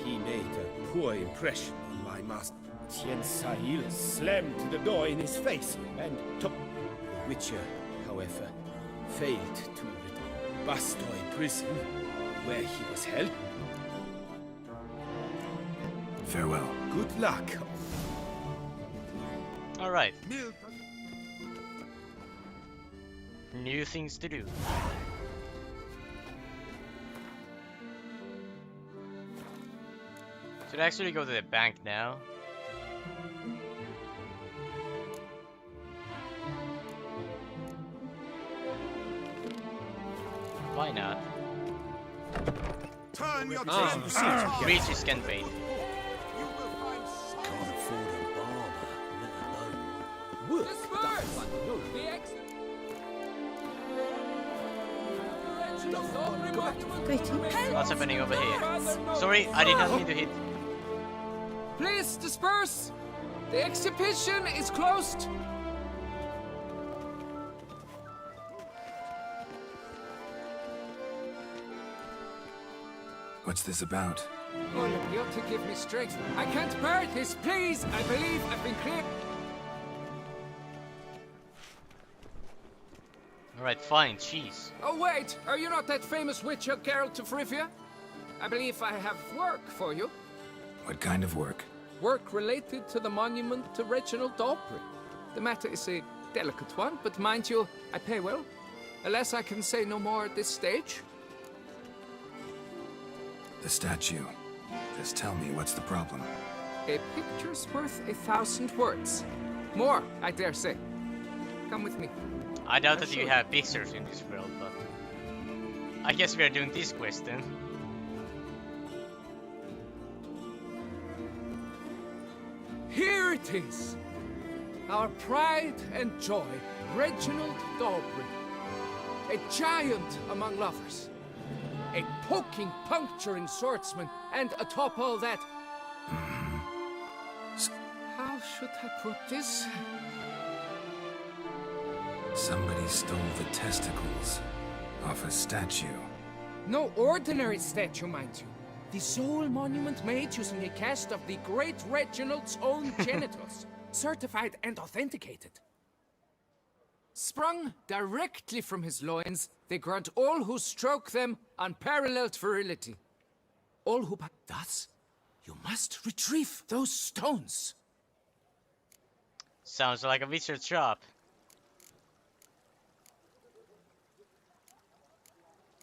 Speaker 13: He made a poor impression on my master. Tiensail slammed the door in his face and took... The Witcher, however, failed to return. Bastoy prison, where he was held.
Speaker 1: Farewell.
Speaker 13: Good luck.
Speaker 2: Alright. New things to do. Should I actually go to the bank now? Why not?
Speaker 6: Turn your
Speaker 2: Reach is scan bait.
Speaker 11: Can't afford a barber, let alone work.
Speaker 2: What's happening over here? Sorry, I did not mean to hit.
Speaker 9: Please disperse! The exhibition is closed!
Speaker 1: What's this about?
Speaker 9: Oh, you ought to give me strength. I can't bear this, please! I believe I've been clear.
Speaker 2: Alright, fine, cheese.
Speaker 9: Oh, wait! Are you not that famous witcher, Geralt of Rivia? I believe I have work for you.
Speaker 1: What kind of work?
Speaker 9: Work related to the monument to Reginald Daubrey. The matter is a delicate one, but mind you, I pay well. Alas, I can say no more at this stage.
Speaker 1: The statue. Just tell me, what's the problem?
Speaker 9: A picture's worth 1,000 words. More, I dare say. Come with me.
Speaker 2: I doubt that you have pictures in this world, but... I guess we are doing this quest then.
Speaker 9: Here it is! Our pride and joy, Reginald Daubrey. A giant among lovers. a poking, puncturing swordsman, and atop all that... How should I put this?
Speaker 1: Somebody stole the testicles off a statue.
Speaker 9: No ordinary statue, mind you. The sole monument made using a cast of the great Reginald's own genitals, certified and authenticated. Sprung directly from his loins, they grant all who stroke them unparalleled virility. All who... Thus, you must retrieve those stones.
Speaker 2: Sounds like a wizard's shop.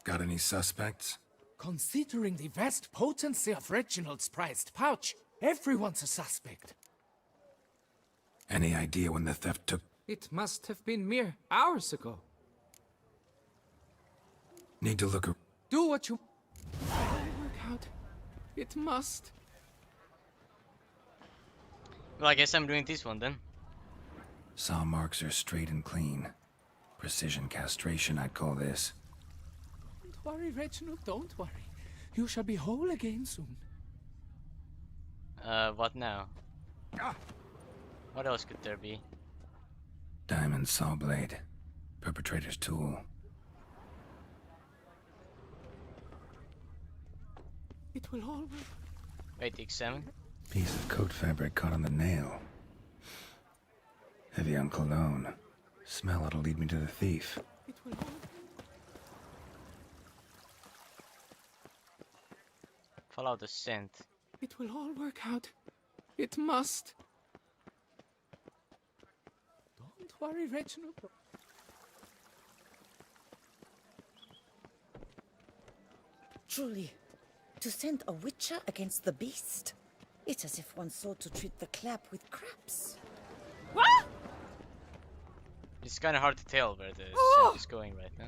Speaker 1: Got any suspects?
Speaker 9: Considering the vast potency of Reginald's prized pouch, everyone's a suspect.
Speaker 1: Any idea when the theft took...
Speaker 9: It must have been mere hours ago.
Speaker 1: Need to look...
Speaker 9: Do what you... Work out. It must.
Speaker 2: Well, I guess I'm doing this one then.
Speaker 1: Saw marks are straight and clean. Precision castration, I'd call this.
Speaker 9: Don't worry, Reginald, don't worry. You shall be whole again soon.
Speaker 2: What now? What else could there be?
Speaker 1: Diamond saw blade. Perpetrator's tool.
Speaker 9: It will all work.
Speaker 2: Wait, examine.
Speaker 1: Piece of coat fabric caught on the nail. Heavy on cologne. Smell it'll lead me to the thief.
Speaker 9: It will all...
Speaker 2: Follow the scent.
Speaker 9: It will all work out. It must. Don't worry, Reginald.
Speaker 14: Truly, to send a witcher against the beast? It's as if one sought to treat the clap with craps.
Speaker 2: What? It's kind of hard to tell where the scent is going right now.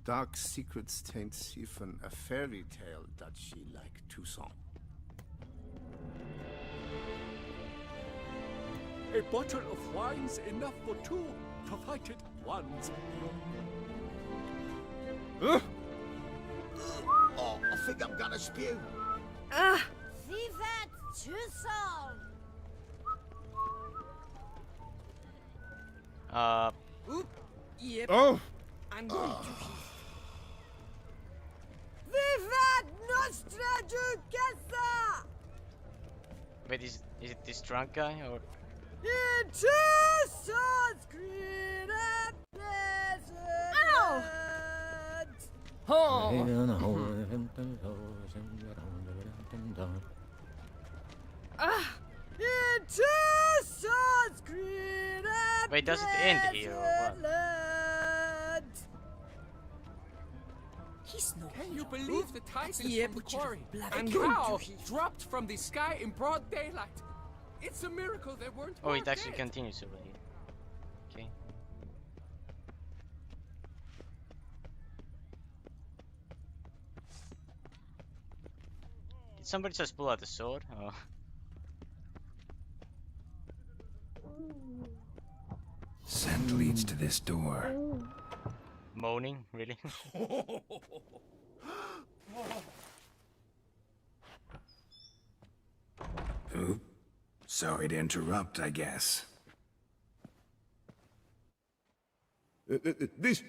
Speaker 10: Dark secrets taint Siphon, a fairy tale that she like Toussaint.
Speaker 8: A bottle of wine's enough for two, provided one's...
Speaker 6: Oh, I think I'm gonna spew.
Speaker 7: Vivat Toussaint!
Speaker 14: Yep.
Speaker 6: Oh!
Speaker 14: I'm going to...
Speaker 7: Vivat Nostra Duchessa!
Speaker 2: Wait, is it this drunk guy or?
Speaker 7: In Toussaint's green and pleasant. Ow! In Toussaint's green and
Speaker 2: Wait, does it end here or what?
Speaker 7: land.
Speaker 14: He's no
Speaker 9: Can you believe the titans
Speaker 14: Yeah,
Speaker 9: from the
Speaker 14: but you
Speaker 9: quarry?
Speaker 14: bloody
Speaker 9: And
Speaker 14: couldn't
Speaker 9: now,
Speaker 14: do it.
Speaker 9: dropped from the sky in broad daylight. It's a miracle they weren't
Speaker 2: Oh,
Speaker 9: more
Speaker 2: it actually
Speaker 9: dead.
Speaker 2: continues over here. Okay. Did somebody just pull out the sword? Oh.
Speaker 1: Scent leads to this door.
Speaker 2: Moaning, really?
Speaker 1: Oop. Sorry to interrupt, I guess.
Speaker 5: This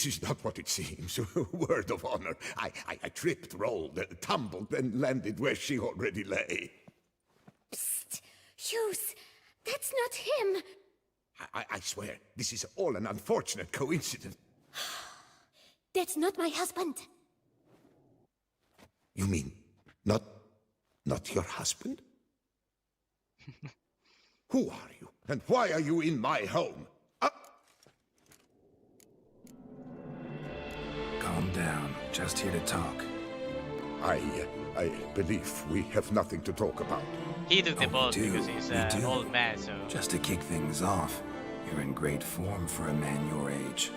Speaker 5: is not what it seems. Word of honor. I tripped, rolled, tumbled, and landed where she already lay.
Speaker 3: Psst! Hughes! That's not him!
Speaker 5: I swear, this is all an unfortunate coincidence.
Speaker 3: That's not my husband!
Speaker 5: You mean, not your husband? Who are you, and why are you in my home?
Speaker 1: Calm down. Just here to talk.
Speaker 5: I believe we have nothing to talk about.
Speaker 2: He took the
Speaker 1: Oh,
Speaker 2: boat
Speaker 1: we do,
Speaker 2: because he's
Speaker 1: we
Speaker 2: an
Speaker 1: do.
Speaker 2: old man, so...
Speaker 1: Just to kick things off, you're in great form for a man your age.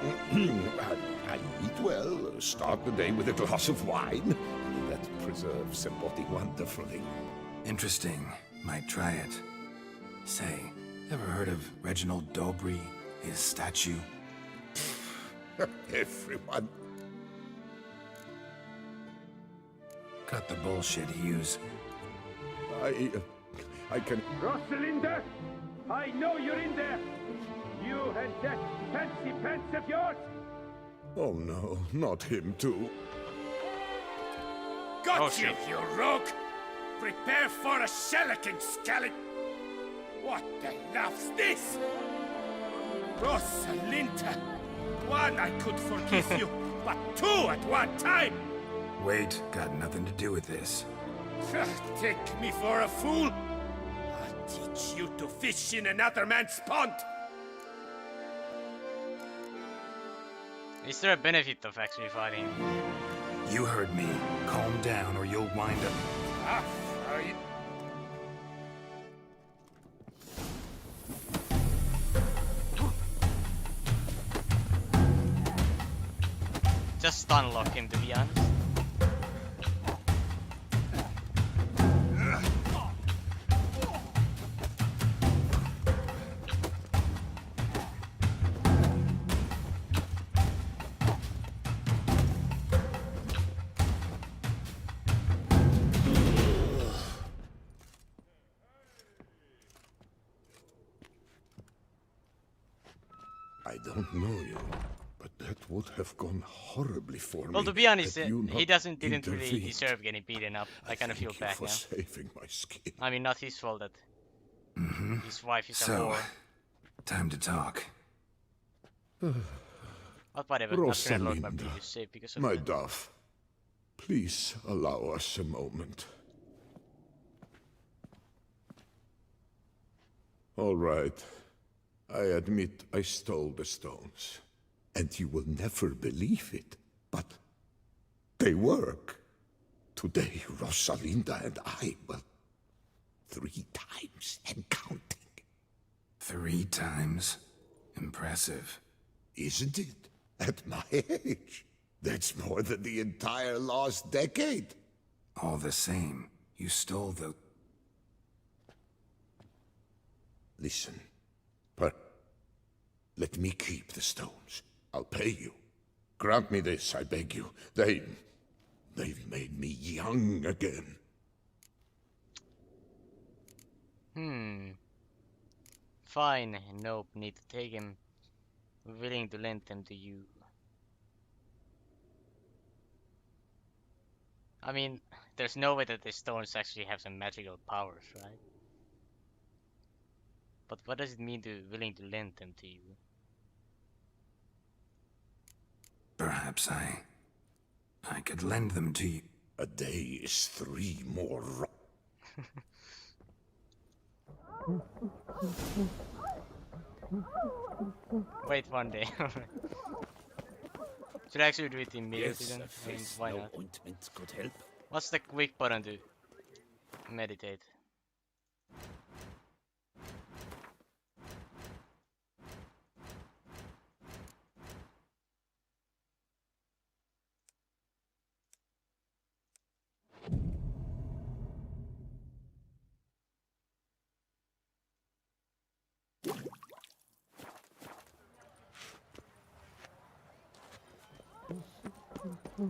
Speaker 5: I eat well, start the day with a glass of wine. That preserves the body wonderfully.
Speaker 1: Interesting. Might try it. Say, Ever heard of Reginald Dobry, his statue?
Speaker 5: Everyone.
Speaker 1: Cut the bullshit, Hughes.
Speaker 5: I can...
Speaker 15: Rosalinda! I know you're in there! You and that fancy pants of yours!
Speaker 5: Oh no, not him too.
Speaker 15: Got you, you rogue! Prepare for a shellacking, Skellig! What the laugh's this? Rosalinda! One, I could forgive you, but two at one time!
Speaker 1: Wait, got nothing to do with this.
Speaker 15: Take me for a fool? I'll teach you to fish in another man's pond!
Speaker 2: Is there a benefit of actually fighting him?
Speaker 1: You heard me. Calm down or you'll wind up...
Speaker 15: Ah, are you...
Speaker 2: Just stun lock him, to be honest.
Speaker 5: I don't know you, but that would have gone horribly for me.
Speaker 2: Well, to be honest,
Speaker 5: had you
Speaker 2: he
Speaker 5: not
Speaker 2: didn't really
Speaker 5: intervened.
Speaker 2: deserve getting beaten up. I kind of feel
Speaker 5: Thank you
Speaker 2: bad
Speaker 5: for
Speaker 2: now.
Speaker 5: saving my skin.
Speaker 2: I mean, not his fault that his wife is a
Speaker 1: So,
Speaker 2: whore.
Speaker 1: time to talk.
Speaker 2: But whatever, I'm not gonna load my
Speaker 5: Rosalinda,
Speaker 2: previous save because of
Speaker 5: my
Speaker 2: that.
Speaker 5: dove, please allow us a moment. All right. I admit I stole the stones. And you will never believe it, but they work. Today, Rosalinda and I, well, 3 times and counting.
Speaker 1: 3 times? Impressive.
Speaker 5: Isn't it? At my age. That's more than the entire last decade.
Speaker 1: All the same, you stole the...
Speaker 5: Listen, but let me keep the stones. I'll pay you. Grant me this, I beg you. They've made me young again.
Speaker 2: Fine, nope, need to take him. Willing to lend them to you. I mean, there's no way that the stones actually have some magical powers, right? But what does it mean to willing to lend them to you?
Speaker 1: Perhaps I could lend them to you.
Speaker 5: A day is 3 more
Speaker 2: Wait one day. Should I actually do it immediately then? I mean, why not?
Speaker 13: Ointment could help.
Speaker 2: What's the quick button to meditate?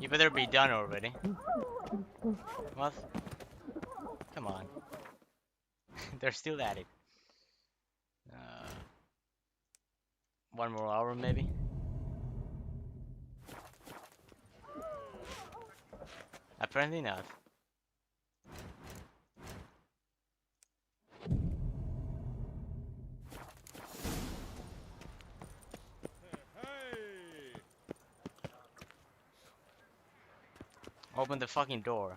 Speaker 2: You better be done already. What? Come on. They're still at it. 1 more hour maybe? Apparently not. Open the fucking door.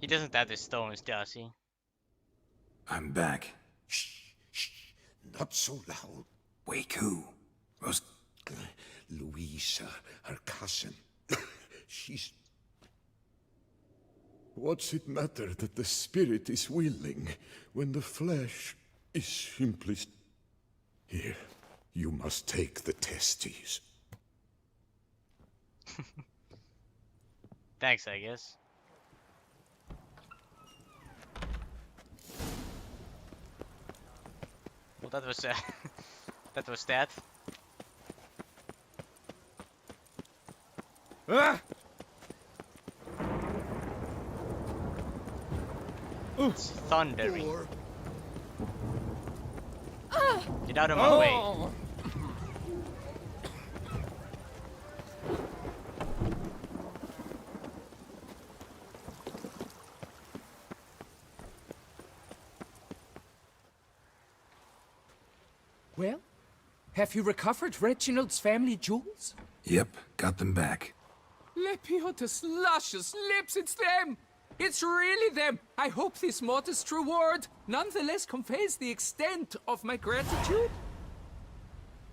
Speaker 2: He doesn't have the stones, does he?
Speaker 1: I'm back.
Speaker 5: Not so loud.
Speaker 1: Wake who?
Speaker 5: Louisa, her cousin. She's... What's it matter that the spirit is willing when the flesh is simply... Here, you must take the testes.
Speaker 2: Thanks, I guess. Well, that was that was that.
Speaker 15: Ah!
Speaker 2: It's thundering. Get out of my way.
Speaker 9: Well, have you recovered Reginald's family jewels?
Speaker 1: Yep, got them back.
Speaker 9: Lepiotus luscious lips, it's them! It's really them! I hope this modest reward nonetheless conveys the extent of my gratitude.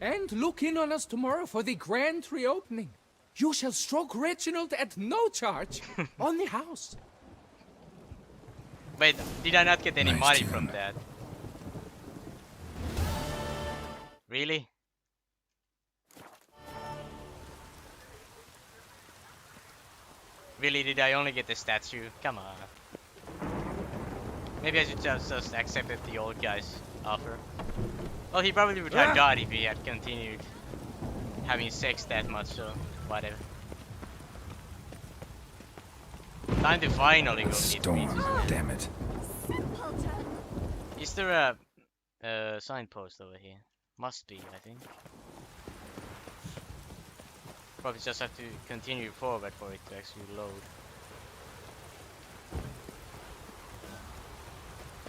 Speaker 9: And look in on us tomorrow for the grand reopening. You shall stroke Reginald at no charge on the house.
Speaker 2: Wait, did I not get any
Speaker 1: Nice
Speaker 2: money
Speaker 1: tune.
Speaker 2: from that? Really? Really, did I only get the statue? Come on. Maybe I should just accepted the old guy's offer. Well, he probably would have died if he had continued having sex that much, so whatever. Time to finally go hit
Speaker 1: Storm, damn it.
Speaker 2: Is there a signpost over here? Must be, I think. Probably just have to continue forward for it to actually load.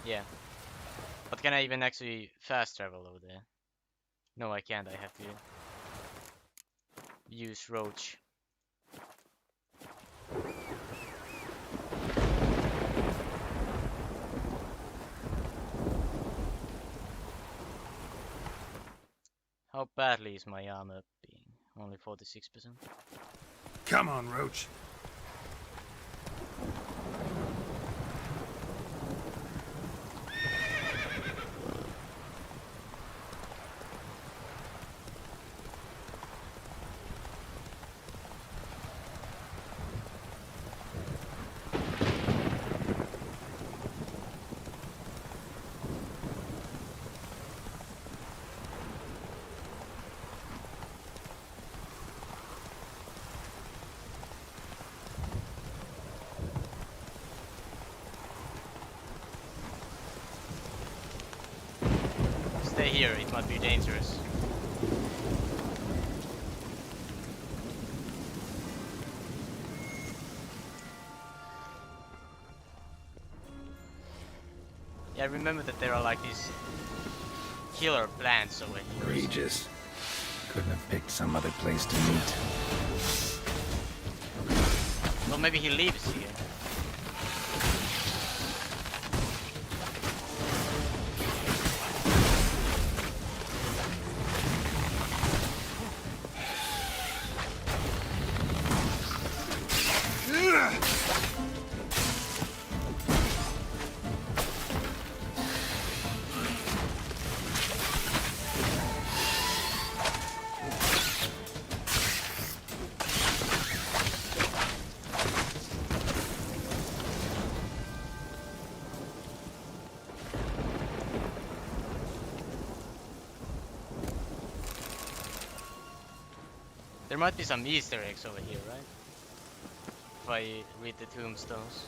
Speaker 2: Yeah. But can I even actually fast travel over there? No, I can't. I have to use Roach. How badly is my armor being? Only 46%.
Speaker 1: Come on, Roach.
Speaker 2: Stay here, it might be dangerous. Yeah, I remember that there are like these killer plants over here.
Speaker 1: Regis. Couldn't have picked some other place to meet.
Speaker 2: Well, maybe he lives here. There might be some Easter eggs over here, right? If I read the tombstones.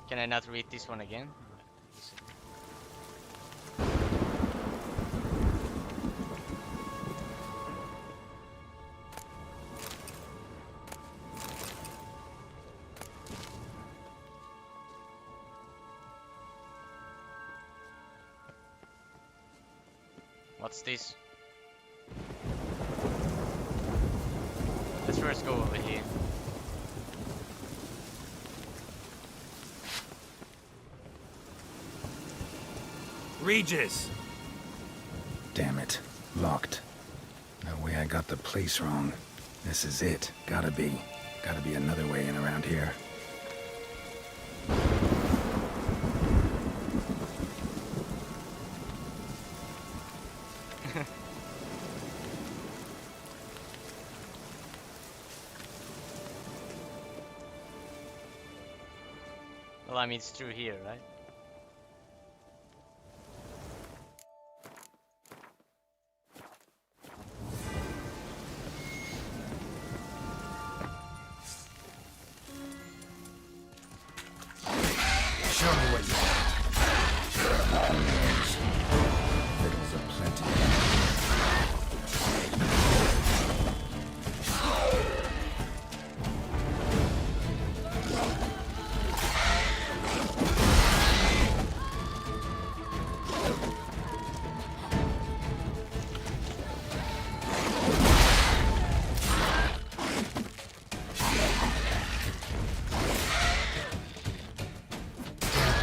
Speaker 2: Can I not read this one again? What's this? Let's first go over here.
Speaker 1: Regis! Damn it. Locked. No way I got the place wrong. This is it. Gotta be. Gotta be another way in around here.
Speaker 2: Well, I mean, it's through here, right?
Speaker 1: Show me what you got. Fiddles aplenty.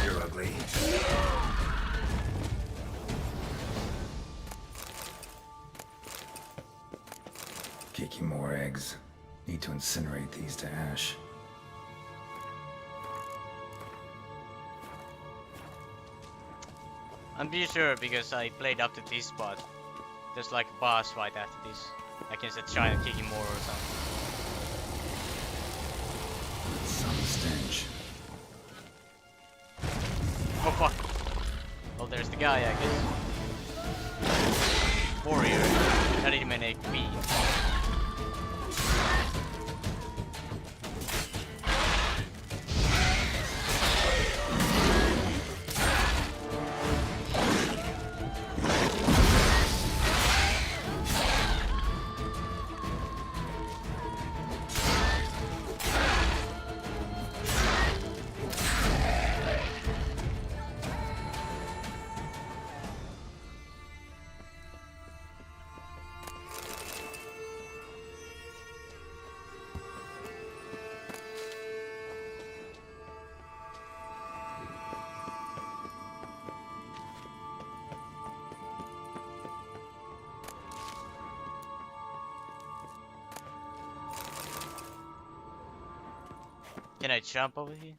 Speaker 1: You're ugly. Kicking more eggs. Need to incinerate these to ash.
Speaker 2: I'm pretty sure because I played up to this spot. There's like a boss fight after this. Against a giant kicking more or something.
Speaker 1: Some stench.
Speaker 2: Oh fuck. Well, there's the guy, I guess. Warrior. Not even a queen. Can I jump over here?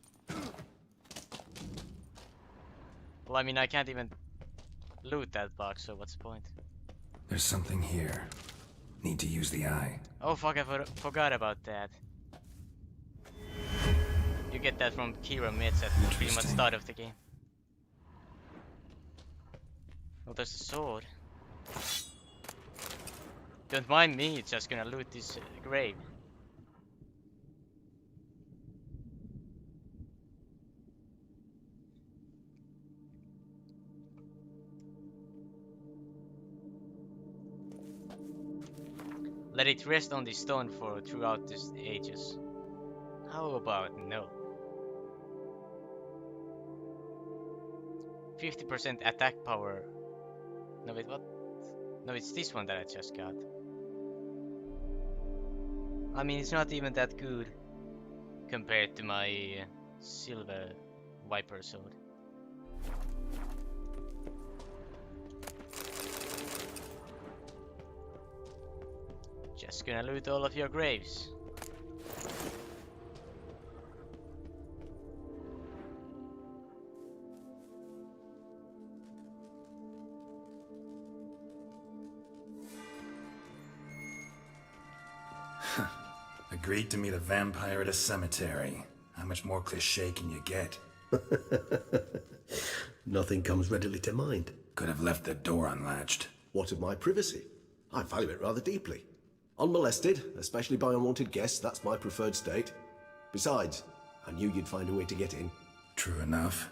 Speaker 2: Well, I mean, I can't even loot that box, so what's the point?
Speaker 1: There's something here. Need to use the eye.
Speaker 2: Oh fuck, I forgot about that. You get that from Kira Mitz at pretty much start of the game. Oh, there's a sword. Don't mind me, it's just gonna loot this grave. Let it rest on the stone for throughout the ages. How about no? 50% attack power. No wait, what? No, it's this one that I just got. I mean, it's not even that good compared to my silver viper sword. Just gonna loot all of your graves.
Speaker 1: Agreed to meet a vampire at a cemetery. How much more cliché can you get?
Speaker 11: Nothing comes readily to mind.
Speaker 1: Could have left the door unlatched.
Speaker 11: What of my privacy? I value it rather deeply. Unmolested, especially by unwanted guests, that's my preferred state. Besides, I knew you'd find a way to get in.
Speaker 1: True enough.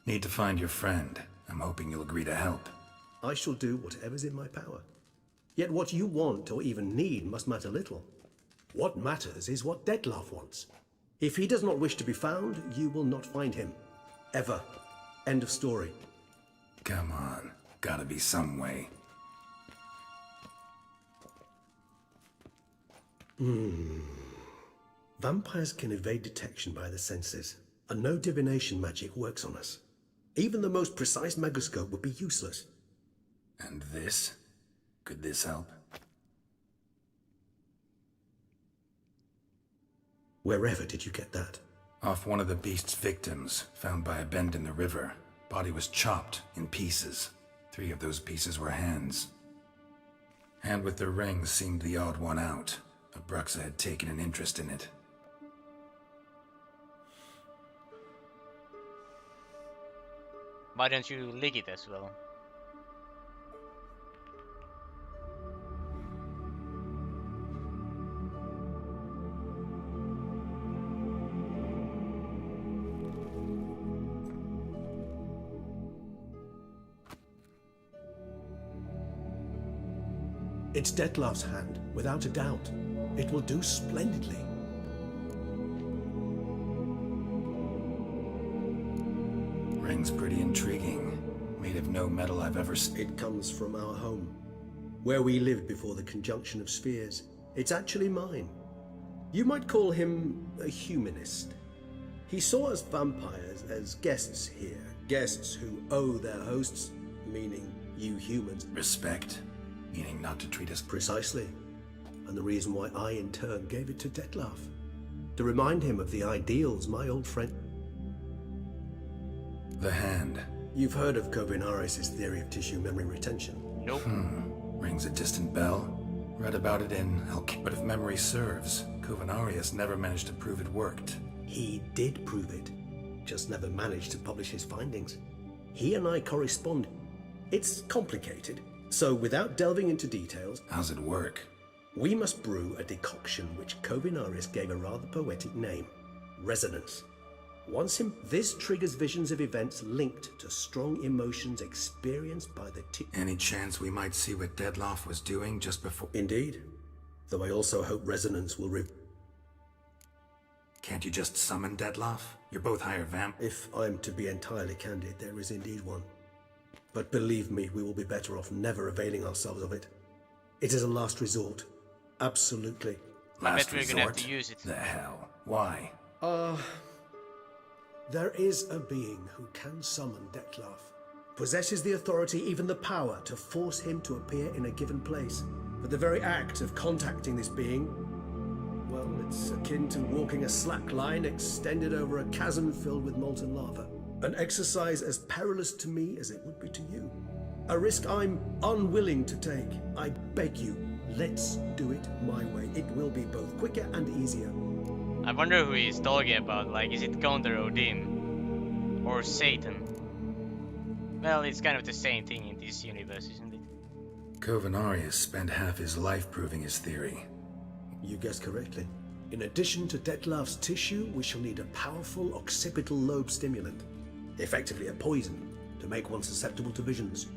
Speaker 1: Need to find your friend. I'm hoping you'll agree to help.
Speaker 11: I shall do whatever's in my power. Yet what you want or even need must matter little. What matters is what Detlef wants. If he does not wish to be found, you will not find him. Ever. End of story.
Speaker 1: Come on. Gotta be some way.
Speaker 11: Vampires can evade detection by the senses, and no divination magic works on us. Even the most precise megascope would be useless.
Speaker 1: And this? Could this help?
Speaker 11: Wherever did you get that?
Speaker 1: Off one of the beast's victims, found by a bend in the river. Body was chopped in pieces. 3 of those pieces were hands. Hand with the ring seemed the odd one out. Abruxa had taken an interest in it.
Speaker 2: Why don't you lick it as well?
Speaker 11: It's Detlef's hand, without a doubt. It will do splendidly.
Speaker 1: Ring's pretty intriguing. Made of no metal I've ever seen.
Speaker 11: It comes from our home, where we lived before the conjunction of spheres. It's actually mine. You might call him a humanist. He saw us vampires as guests here, guests who owe their hosts, meaning you humans,
Speaker 1: respect, meaning not to treat us
Speaker 11: precisely. And the reason why I in turn gave it to Detlef, to remind him of the ideals my old friend.
Speaker 1: The hand.
Speaker 11: You've heard of Kovinaris' theory of tissue memory retention?
Speaker 2: Nope.
Speaker 1: Rings a distant bell. Read about it in but if memory serves, Kovinaris never managed to prove it worked.
Speaker 11: He did prove it, just never managed to publish his findings. He and I correspond. It's complicated, so without delving into details...
Speaker 1: How's it work?
Speaker 11: We must brew a decoction which Kovinaris gave a rather poetic name. Resonance. This triggers visions of events linked to strong emotions experienced by the
Speaker 1: Any chance we might see what Detlef was doing just before?
Speaker 11: Indeed. Though I also hope resonance will
Speaker 1: Can't you just summon Detlef? You're both higher vamp.
Speaker 11: If I'm to be entirely candid, there is indeed one. But believe me, we will be better off never availing ourselves of it. It is a last resort. Absolutely.
Speaker 1: Last
Speaker 2: I bet we're gonna have to use it.
Speaker 1: The hell? Why?
Speaker 11: There is a being who can summon Detlef. Possesses the authority, even the power, to force him to appear in a given place. But the very act of contacting this being, well, it's akin to walking a slack line extended over a chasm filled with molten lava. An exercise as perilous to me as it would be to you. A risk I'm unwilling to take. I beg you, let's do it my way. It will be both quicker and easier.
Speaker 2: I wonder who he's talking about. Like, is it Counter Odin? Or Satan? Well, it's kind of the same thing in this universe, isn't it?
Speaker 1: Kovinaris spent half his life proving his theory.
Speaker 11: You guessed correctly. In addition to Detlef's tissue, we shall need a powerful occipital lobe stimulant. Effectively a poison, to make one susceptible to visions.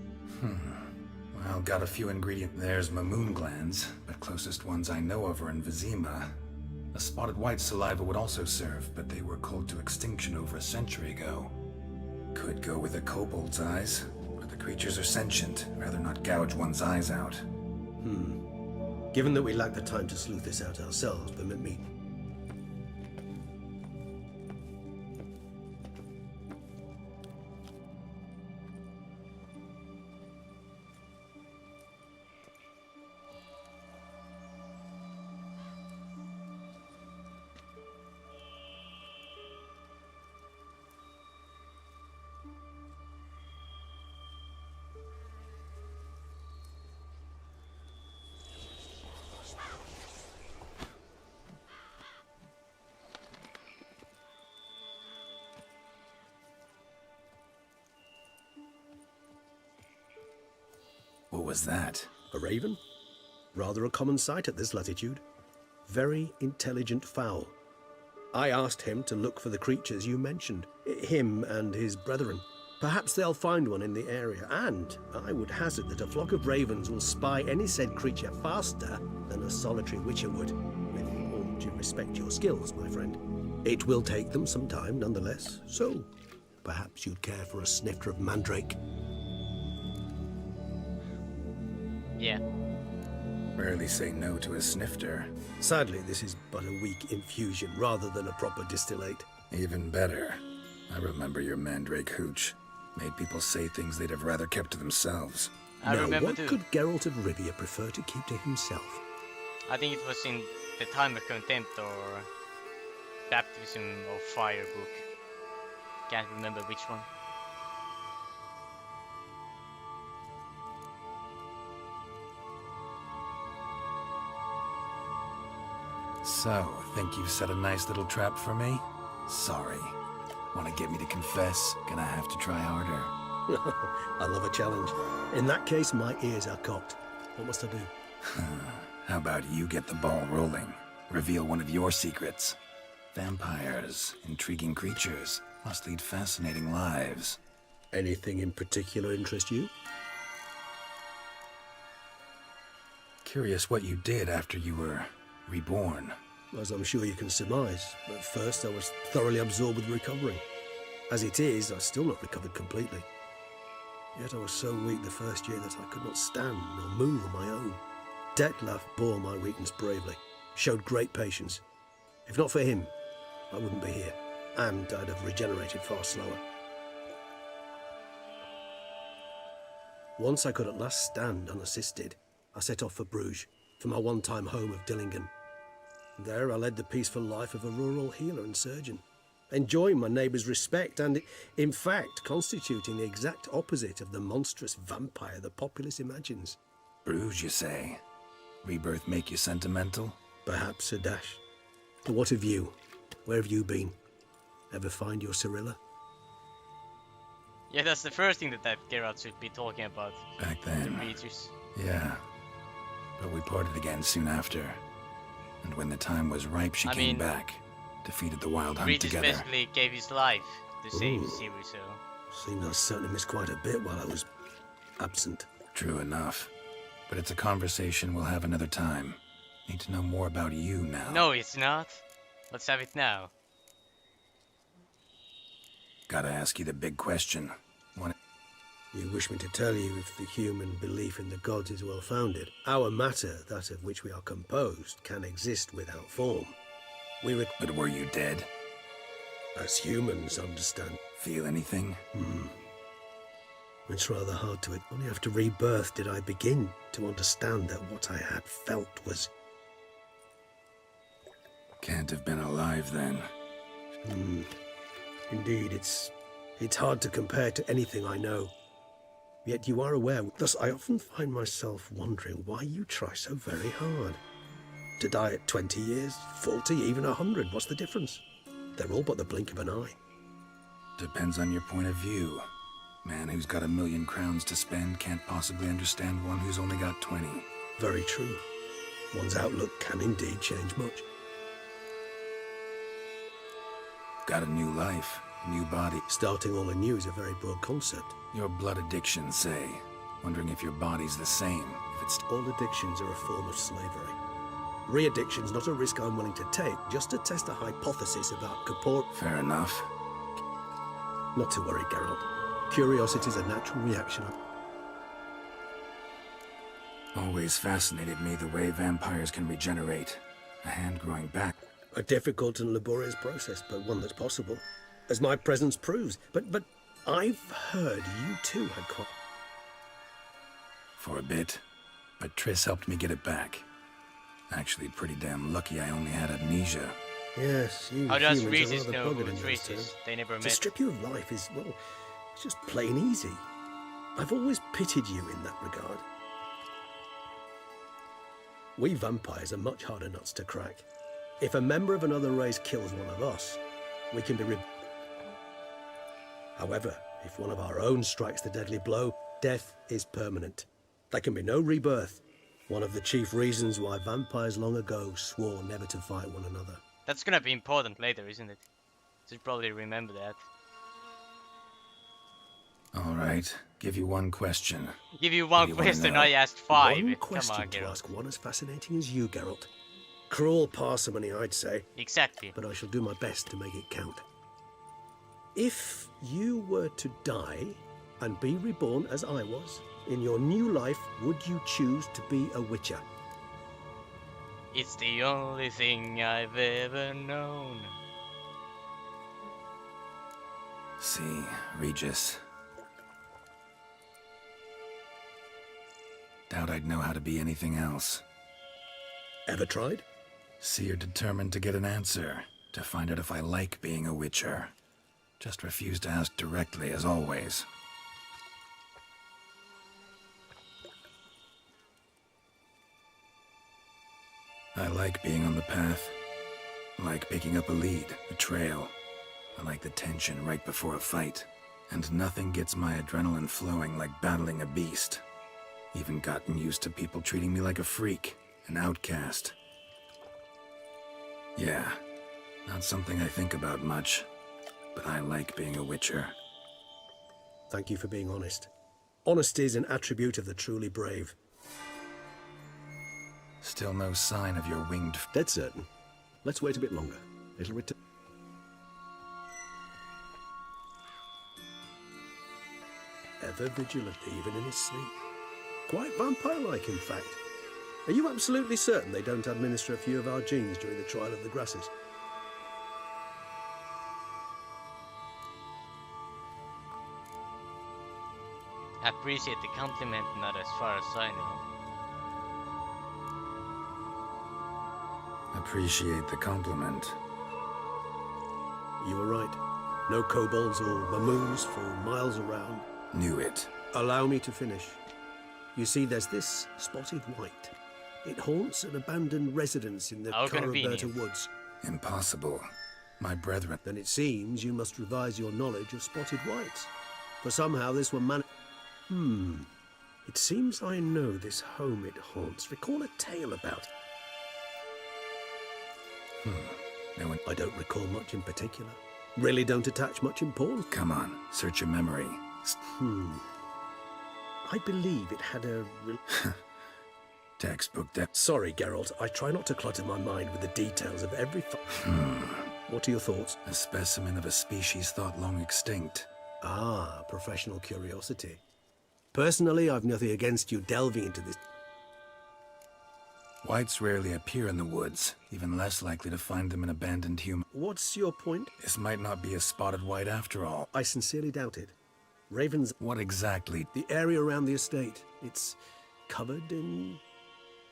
Speaker 1: Well, got a few ingredients. There's mamoon glands, but closest ones I know of are in Vizima. A spotted white saliva would also serve, but they were cold to extinction over a century ago. Could go with a kobold's eyes, but the creatures are sentient. Rather not gouge one's eyes out.
Speaker 11: Given that we lack the time to sleuth this out ourselves, permit me.
Speaker 1: What was that?
Speaker 11: A raven? Rather a common sight at this latitude. Very intelligent fowl. I asked him to look for the creatures you mentioned. Him and his brethren. Perhaps they'll find one in the area, and I would hazard that a flock of ravens will spy any said creature faster than a solitary witcher would. With all due respect to your skills, my friend. It will take them some time, nonetheless, so perhaps you'd care for a snifter of mandrake.
Speaker 2: Yeah.
Speaker 1: Rarely say no to a snifter.
Speaker 11: Sadly, this is but a weak infusion rather than a proper distillate.
Speaker 1: Even better. I remember your mandrake hooch. Made people say things they'd have rather kept to themselves.
Speaker 2: I remember
Speaker 11: what
Speaker 2: too.
Speaker 11: could Geralt of Rivia prefer to keep to himself?
Speaker 2: I think it was in the Time of Contempt or Baptism of Fire book. Can't remember which one.
Speaker 1: So, think you've set a nice little trap for me? Sorry. Want to get me to confess? Gonna have to try harder.
Speaker 11: I love a challenge. In that case, my ears are cocked. What must I do?
Speaker 1: How about you get the ball rolling? Reveal one of your secrets. Vampires, intriguing creatures, must lead fascinating lives.
Speaker 11: Anything in particular interest you?
Speaker 1: Curious what you did after you were reborn.
Speaker 11: As I'm sure you can surmise, at first I was thoroughly absorbed with recovering. As it is, I've still not recovered completely. Yet I was so weak the first year that I could not stand nor move on my own. Detlef bore my weakness bravely, showed great patience. If not for him, I wouldn't be here, and I'd have regenerated far slower. Once I could at last stand unassisted, I set off for Bruges, for my one-time home of Dillingen. There I led the peaceful life of a rural healer and surgeon, enjoying my neighbours' respect and, in fact, constituting the exact opposite of the monstrous vampire the populace imagines.
Speaker 1: Bruges, you say? Rebirth make you sentimental?
Speaker 11: Perhaps a dash. But what of you? Where have you been? Ever find your Cyrilla?
Speaker 2: Yeah, that's the first thing that Geralt should be talking about.
Speaker 1: Back then.
Speaker 2: The Regis.
Speaker 1: Yeah. But we parted again soon after. And when the time was ripe, she came back. Defeated the Wild Hunt
Speaker 2: Regis
Speaker 1: together.
Speaker 2: basically gave his life to save Ciri, so...
Speaker 11: Seems I certainly missed quite a bit while I was absent.
Speaker 1: True enough. But it's a conversation we'll have another time. Need to know more about you now.
Speaker 2: No, it's not. Let's have it now.
Speaker 1: Gotta ask you the big question.
Speaker 11: You wish me to tell you if the human belief in the gods is well founded? Our matter, that of which we are composed, can exist without form.
Speaker 1: But were you dead?
Speaker 11: As humans, understand.
Speaker 1: Feel anything?
Speaker 11: It's rather hard to it. Only after rebirth did I begin to understand that what I had felt was...
Speaker 1: Can't have been alive then.
Speaker 11: Indeed, it's hard to compare to anything I know. Yet you are aware. Thus, I often find myself wondering why you try so very hard. To die at 20 years, 40, even 100, what's the difference? They're all but the blink of an eye.
Speaker 1: Depends on your point of view. Man who's got 1,000,000 crowns to spend can't possibly understand one who's only got 20.
Speaker 11: Very true. One's outlook can indeed change much.
Speaker 1: Got a new life, new body.
Speaker 11: Starting all anew is a very broad concept.
Speaker 1: Your blood addiction, say. Wondering if your body's the same, if it's...
Speaker 11: All addictions are a form of slavery. Re-addiction's not a risk I'm willing to take, just to test a hypothesis about
Speaker 1: Fair enough.
Speaker 11: Not to worry, Geralt. Curiosity's a natural reaction.
Speaker 1: Always fascinated me the way vampires can regenerate. A hand growing back.
Speaker 11: A difficult and laborious process, but one that's possible, as my presence proves. But I've heard you too had quite...
Speaker 1: For a bit, but Triss helped me get it back. Actually, pretty damn lucky I only had amnesia.
Speaker 11: Yes, you
Speaker 2: How does
Speaker 11: humans are
Speaker 2: Regis
Speaker 11: rather
Speaker 2: know
Speaker 11: buggered
Speaker 2: who
Speaker 11: in those
Speaker 2: Triss is?
Speaker 11: terms.
Speaker 2: They never
Speaker 11: To
Speaker 2: met.
Speaker 11: strip you of life is, well, it's just plain easy. I've always pitied you in that regard. We vampires are much harder nuts to crack. If a member of another race kills one of us, we can be However, if one of our own strikes the deadly blow, death is permanent. There can be no rebirth. One of the chief reasons why vampires long ago swore never to fight one another.
Speaker 2: That's gonna be important later, isn't it? Should probably remember that.
Speaker 1: Alright, give you one question.
Speaker 2: Give you one
Speaker 1: What do you wanna
Speaker 2: question,
Speaker 1: know?
Speaker 2: I asked 5.
Speaker 11: One
Speaker 2: Come
Speaker 11: question
Speaker 2: on,
Speaker 11: to
Speaker 2: Geralt.
Speaker 11: ask one as fascinating as you, Geralt. Cruel parsimony, I'd say.
Speaker 2: Exactly.
Speaker 11: But I shall do my best to make it count. If you were to die and be reborn as I was, in your new life, would you choose to be a witcher?
Speaker 2: It's the only thing I've ever known.
Speaker 1: See, Regis. Doubt I'd know how to be anything else.
Speaker 11: Ever tried?
Speaker 1: See, you're determined to get an answer, to find out if I like being a witcher. Just refuse to ask directly, as always. I like being on the path. I like picking up a lead, a trail. I like the tension right before a fight. And nothing gets my adrenaline flowing like battling a beast. Even gotten used to people treating me like a freak, an outcast. Yeah, not something I think about much, but I like being a witcher.
Speaker 11: Thank you for being honest. Honesty is an attribute of the truly brave.
Speaker 1: Still no sign of your winged...
Speaker 11: Dead certain. Let's wait a bit longer. It'll return. Ever vigilant, even in his sleep. Quite vampire-like, in fact. Are you absolutely certain they don't administer a few of our genes during the trial of the grasses?
Speaker 2: Appreciate the compliment, not as far as I know.
Speaker 1: Appreciate the compliment.
Speaker 11: You were right. No kobolds or mamoons for miles around.
Speaker 1: Knew it.
Speaker 11: Allow me to finish. You see, there's this spotted white. It haunts an abandoned residence in the Caraberta woods.
Speaker 1: Impossible. My brethren...
Speaker 11: Then it seems you must revise your knowledge of spotted whites. For somehow this one It seems I know this home it haunts. Recall a tale about it.
Speaker 1: No one...
Speaker 11: I don't recall much in particular. Really don't attach much importance.
Speaker 1: Come on, search your memory.
Speaker 11: I believe it had a...
Speaker 1: Textbook depth.
Speaker 11: Sorry, Geralt. I try not to clutter my mind with the details of every... What are your thoughts?
Speaker 1: A specimen of a species thought long extinct.
Speaker 11: Ah, professional curiosity. Personally, I've nothing against you delving into this.
Speaker 1: Whites rarely appear in the woods, even less likely to find them in abandoned human...
Speaker 11: What's your point?
Speaker 1: This might not be a spotted white after all.
Speaker 11: I sincerely doubt it. Ravens...
Speaker 1: What exactly?
Speaker 11: The area around the estate. It's covered in...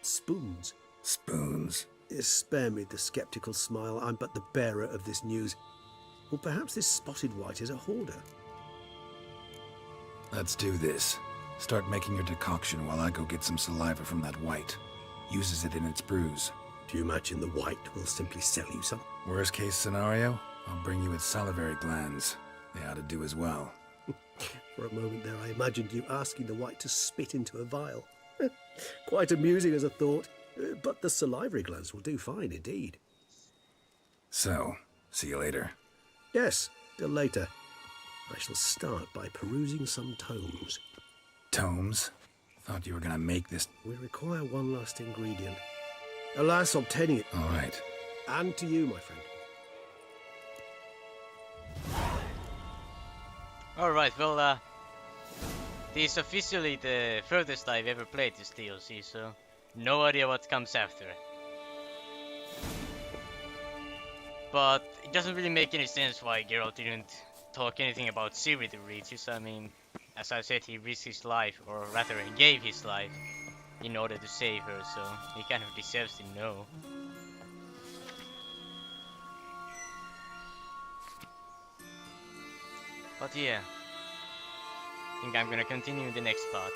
Speaker 11: spoons.
Speaker 1: Spoons?
Speaker 11: Spare me the skeptical smile. I'm but the bearer of this news. Or perhaps this spotted white is a hoarder.
Speaker 1: Let's do this. Start making your decoction while I go get some saliva from that white. Uses it in its brews.
Speaker 11: Do you imagine the white will simply sell you some?
Speaker 1: Worst case scenario, I'll bring you its salivary glands. They ought to do as well.
Speaker 11: For a moment there, I imagined you asking the white to spit into a vial. Quite amusing as a thought, but the salivary glands will do fine indeed.
Speaker 1: So, see you later.
Speaker 11: Yes, till later. I shall start by perusing some tomes.
Speaker 1: Tomes? Thought you were gonna make this...
Speaker 11: We require one last ingredient. Alas, obtaining it...
Speaker 1: All right.
Speaker 11: And to you, my friend.
Speaker 2: Alright, well, this is officially the furthest I've ever played this DLC, so no idea what comes after. But it doesn't really make any sense why Geralt didn't talk anything about Ciri to Regis. I mean, as I said, he risked his life, or rather he gave his life in order to save her, so he kind of deserves to know. But yeah, I think I'm gonna continue in the next part.